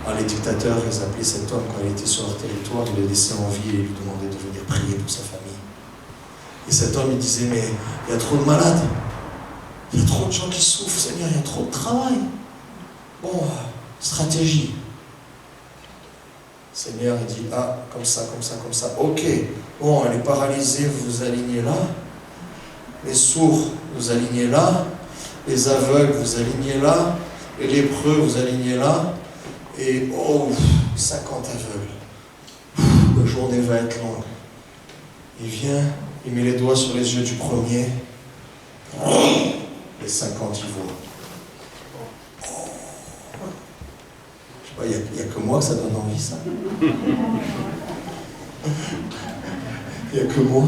Alors, les dictateurs, ils appelaient cet homme, quand il était sur leur territoire, ils le laissaient en vie et lui demandaient de venir prier pour sa famille. Et cet homme, il disait, mais il y a trop de malades, il y a trop de gens qui souffrent, Seigneur, il y a trop de travail. Bon, stratégie. Seigneur, il dit, ah, comme ça, comme ça, comme ça. Ok, bon, les paralysés, vous vous alignez là. Les sourds, vous alignez là. Les aveugles, vous alignez là. Les lépreux, vous alignez là. Et, oh, 50 aveugles. La journée va être longue. Il vient, il met les doigts sur les yeux du premier. Les 50, ils voient. Il n'y a que moi que ça donne envie, ça. Il n'y a que moi.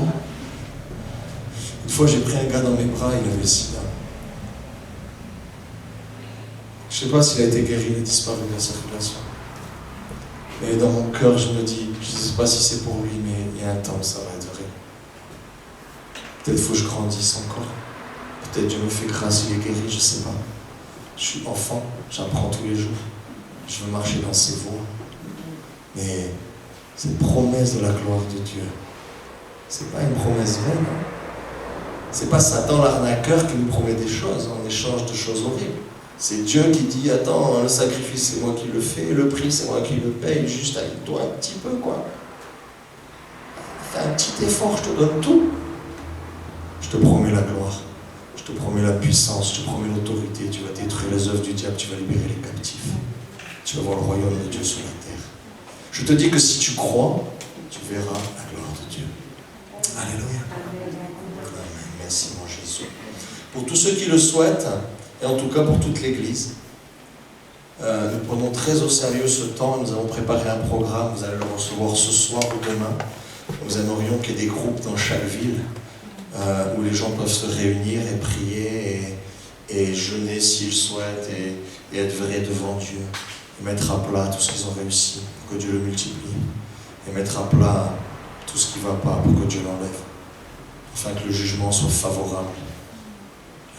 Une fois, j'ai pris un gars dans mes bras, il avait le sida. Je ne sais pas s'il a été guéri, il a disparu de la circulation. Mais dans mon cœur, je me dis, je ne sais pas si c'est pour lui, mais il y a un temps où ça va durer. Peut-être faut que je grandisse encore. Peut-être Dieu me fait grâce, il est guéri, je ne sais pas. Je suis enfant, j'apprends tous les jours. Je veux marcher dans ses voies. Mais cette promesse de la gloire de Dieu, c'est pas une promesse vaine. C'est pas Satan l'arnaqueur qui nous promet des choses en échange de choses horribles. C'est Dieu qui dit, attends, le sacrifice c'est moi qui le fais, le prix c'est moi qui le paye, juste avec toi un petit peu quoi. Fais un petit effort, je te donne tout. Je te promets la gloire, je te promets la puissance, je te promets l'autorité, tu vas détruire les œuvres du diable, tu vas libérer les captifs. Tu vas voir le royaume de Dieu sur la terre. Je te dis que si tu crois, tu verras la gloire de Dieu. Alléluia. Amen. Merci mon Jésus. Pour tous ceux qui le souhaitent, et en tout cas pour toute l'Église, nous prenons très au sérieux ce temps. Nous avons préparé un programme, vous allez le recevoir ce soir ou demain. Nous aimerions qu'il y ait des groupes dans chaque ville où les gens peuvent se réunir et prier et jeûner s'ils souhaitent et être vrais devant Dieu. Et mettre à plat tout ce qu'ils ont réussi pour que Dieu le multiplie. Et mettre à plat tout ce qui ne va pas pour que Dieu l'enlève. Afin que le jugement soit favorable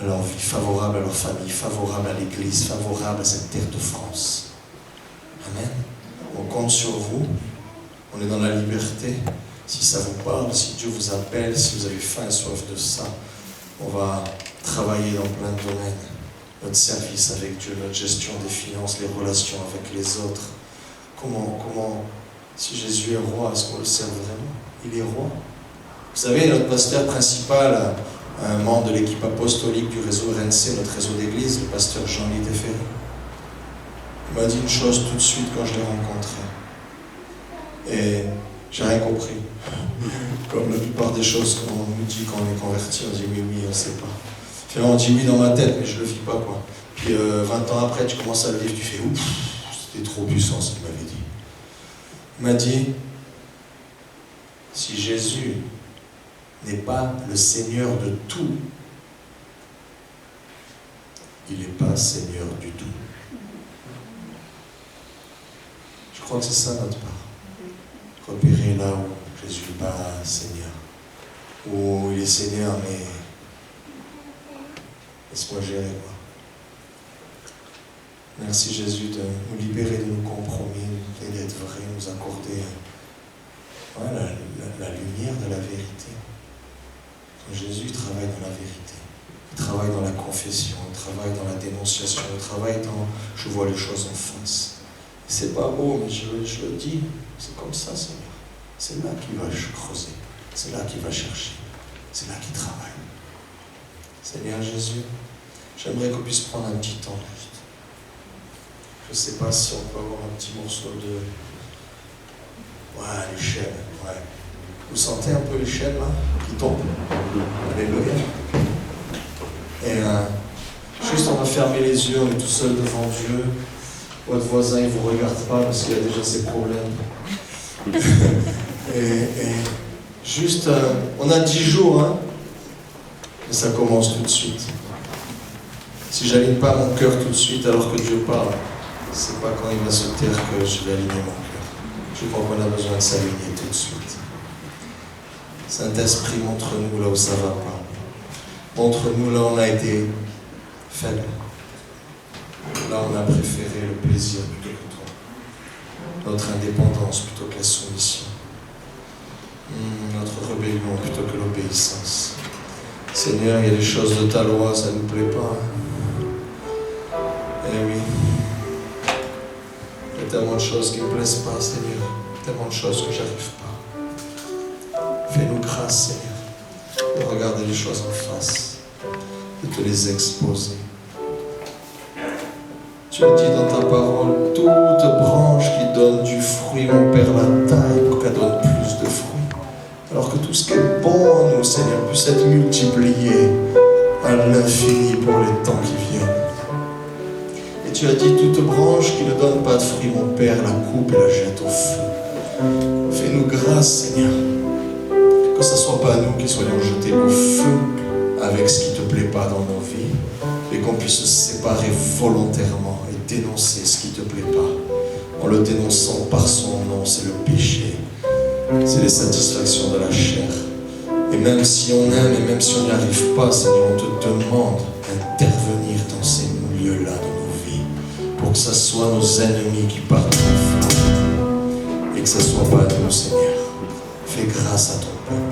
à leur vie, favorable à leur famille, favorable à l'Église, favorable à cette terre de France. Amen. On compte sur vous. On est dans la liberté. Si ça vous parle, si Dieu vous appelle, si vous avez faim et soif de ça, on va travailler dans plein de domaines. notre service avec Dieu, notre gestion des finances, les relations avec les autres. Comment, si Jésus est roi, est-ce qu'on le sert vraiment? Il est roi. Vous savez, notre pasteur principal, un membre de l'équipe apostolique du réseau RNC, notre réseau d'église, le pasteur Jean-Louis Desferry, il m'a dit une chose tout de suite quand je l'ai rencontré. Et j'ai rien compris. Comme la plupart des choses qu'on nous dit quand on est converti, on dit oui, on ne sait pas. Finalement, on dit oui dans ma tête, mais je ne le vis pas, quoi. Puis 20 ans après, tu commences à le vivre, tu fais ouf, c'était trop puissant ce qu'il m'avait dit. Il m'a dit, si Jésus n'est pas le Seigneur de tout, il n'est pas Seigneur du tout. Je crois que c'est ça notre part. Repérer là où Jésus n'est pas Seigneur. Où il est Seigneur, mais laisse-moi gérer, quoi. Merci Jésus de nous libérer de nos compromis et d'être vrai, nous accorder la lumière de la vérité. Quand Jésus travaille dans la vérité, il travaille dans la confession, il travaille dans la dénonciation, il travaille dans je vois les choses en face. C'est pas beau, mais je le dis, c'est comme ça, Seigneur. C'est là qu'il va creuser, c'est là qu'il va chercher, c'est là qu'il travaille. Seigneur Jésus, j'aimerais qu'on puisse prendre un petit temps juste. Je ne sais pas si on peut avoir un petit morceau de... Ouais, les chaînes, ouais. Vous sentez un peu les chaînes là, qui tombent? Alléluia. Et juste on va fermer les yeux, on est tout seul devant Dieu. Votre voisin il ne vous regarde pas parce qu'il a déjà ses problèmes. et juste, on a 10 jours, hein, et ça commence tout de suite. Si j'aligne pas mon cœur tout de suite alors que Dieu parle, c'est pas quand il va se taire que je vais aligner mon cœur. Je crois qu'on a besoin de s'aligner tout de suite. Saint-Esprit, montre-nous là où ça va pas. Montre-nous là où on a été faible. Là où on a préféré le plaisir plutôt que toi. Notre indépendance plutôt que la soumission. Notre rébellion plutôt que l'obéissance. Seigneur, il y a des choses de ta loi, ça ne nous plaît pas. Eh oui. Il y a tellement de choses qui ne me plaisent pas, Seigneur. Tellement de choses que j'arrive pas. Fais-nous grâce, Seigneur, de regarder les choses en face, de te les exposer. Tu as dit dans ta parole, toute branche qui donne du fruit, mon Père la taille pour qu'elle donne plus de fruits. Alors que tout ce qui est bon en nous, Seigneur, puisse être multiplié à l'infini pour les temps qui viennent. Et tu as dit, toute branche qui ne donne pas de fruits, mon Père la coupe et la jette au feu. Fais-nous grâce, Seigneur, que ce ne soit pas nous qui soyons jetés au feu avec ce qui ne te plaît pas dans nos vies, et qu'on puisse se séparer volontairement et dénoncer ce qui ne te plaît pas. En le dénonçant par son nom, c'est le péché, c'est les satisfactions de la chair. Et même si on aime et même si on n'y arrive pas, Seigneur, on te demande d'intervenir dans ces milieux-là de nos vies, pour que ce soit nos ennemis qui partent de feu, et que ce ne soit pas nous, Seigneur. Fais grâce à ton peuple.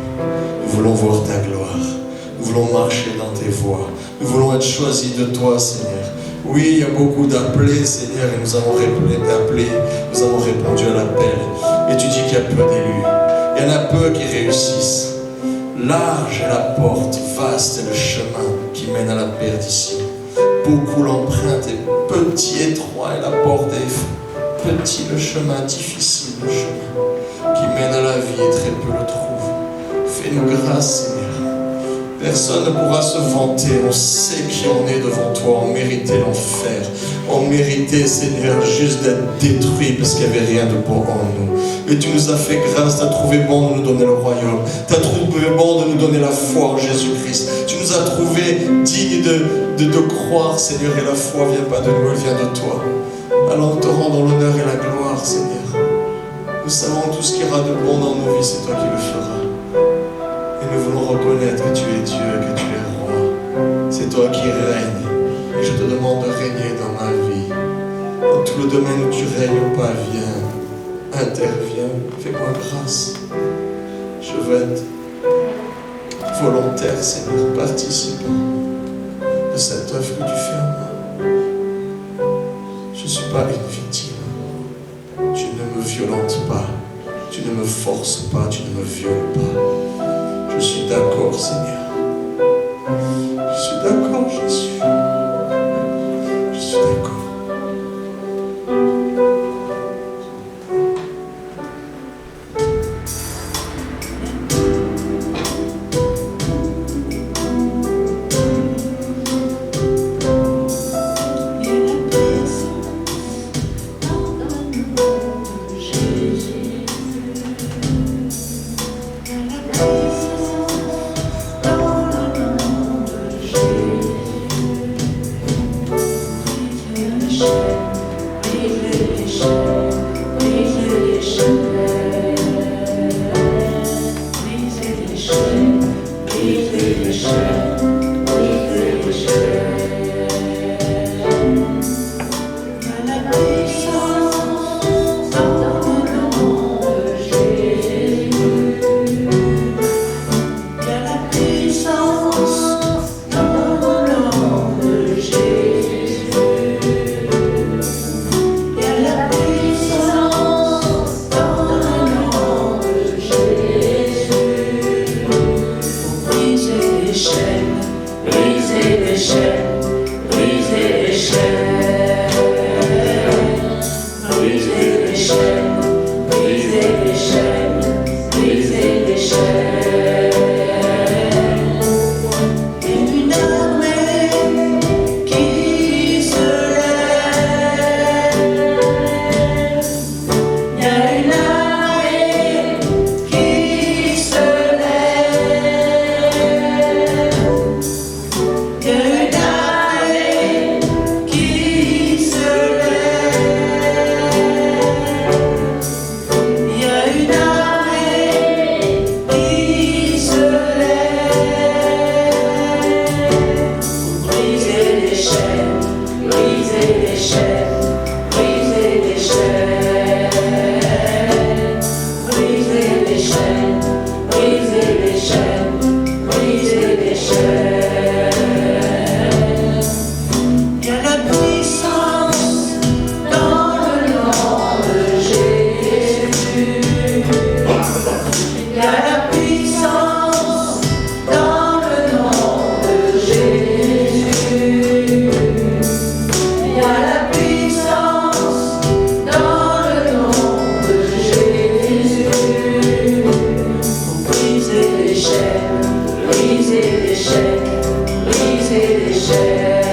Nous voulons voir ta gloire. Nous voulons marcher dans tes voies. Nous voulons être choisis de toi, Seigneur. Oui, il y a beaucoup d'appelés, Seigneur, et nous avons appelé, nous avons répondu à l'appel. Et tu dis qu'il y a peu d'élus. Il y en a peu qui réussissent. Large est la porte, vaste est le chemin qui mène à la perdition. Beaucoup l'empruntent et petit, étroit est la porte et petit le chemin, difficile le chemin qui mène à la vie et très peu le trouvent. Fais-nous grâce, Seigneur. Personne ne pourra se vanter, on sait qui on est devant toi, on méritait l'enfer, on méritait, Seigneur, juste d'être détruit parce qu'il n'y avait rien de bon en nous. Et tu nous as fait grâce, tu as trouvé bon de nous donner le royaume, tu as trouvé bon de nous donner la foi en Jésus-Christ, tu nous as trouvé dignes de croire, Seigneur, et la foi ne vient pas de nous, elle vient de toi. Alors nous te rendons l'honneur et la gloire, Seigneur. Nous savons tout ce qu'il y aura de bon dans nos vies, c'est toi qui le feras. Et nous voulons reconnaître que tu es Dieu, que tu es roi. C'est toi qui règnes. Et je te demande de régner dans ma vie. Dans tout le domaine où tu règnes pas, viens, interviens, fais-moi grâce. Je veux être volontaire, Seigneur, participant de cette œuvre que tu fais en moi. pas une victime. Tu ne me violentes pas. Tu ne me forces pas. Tu ne me violes pas. Je suis d'accord, Seigneur. Je suis d'accord, Jésus. Je suis d'accord. Brisez les chaînes, brisez les chaînes.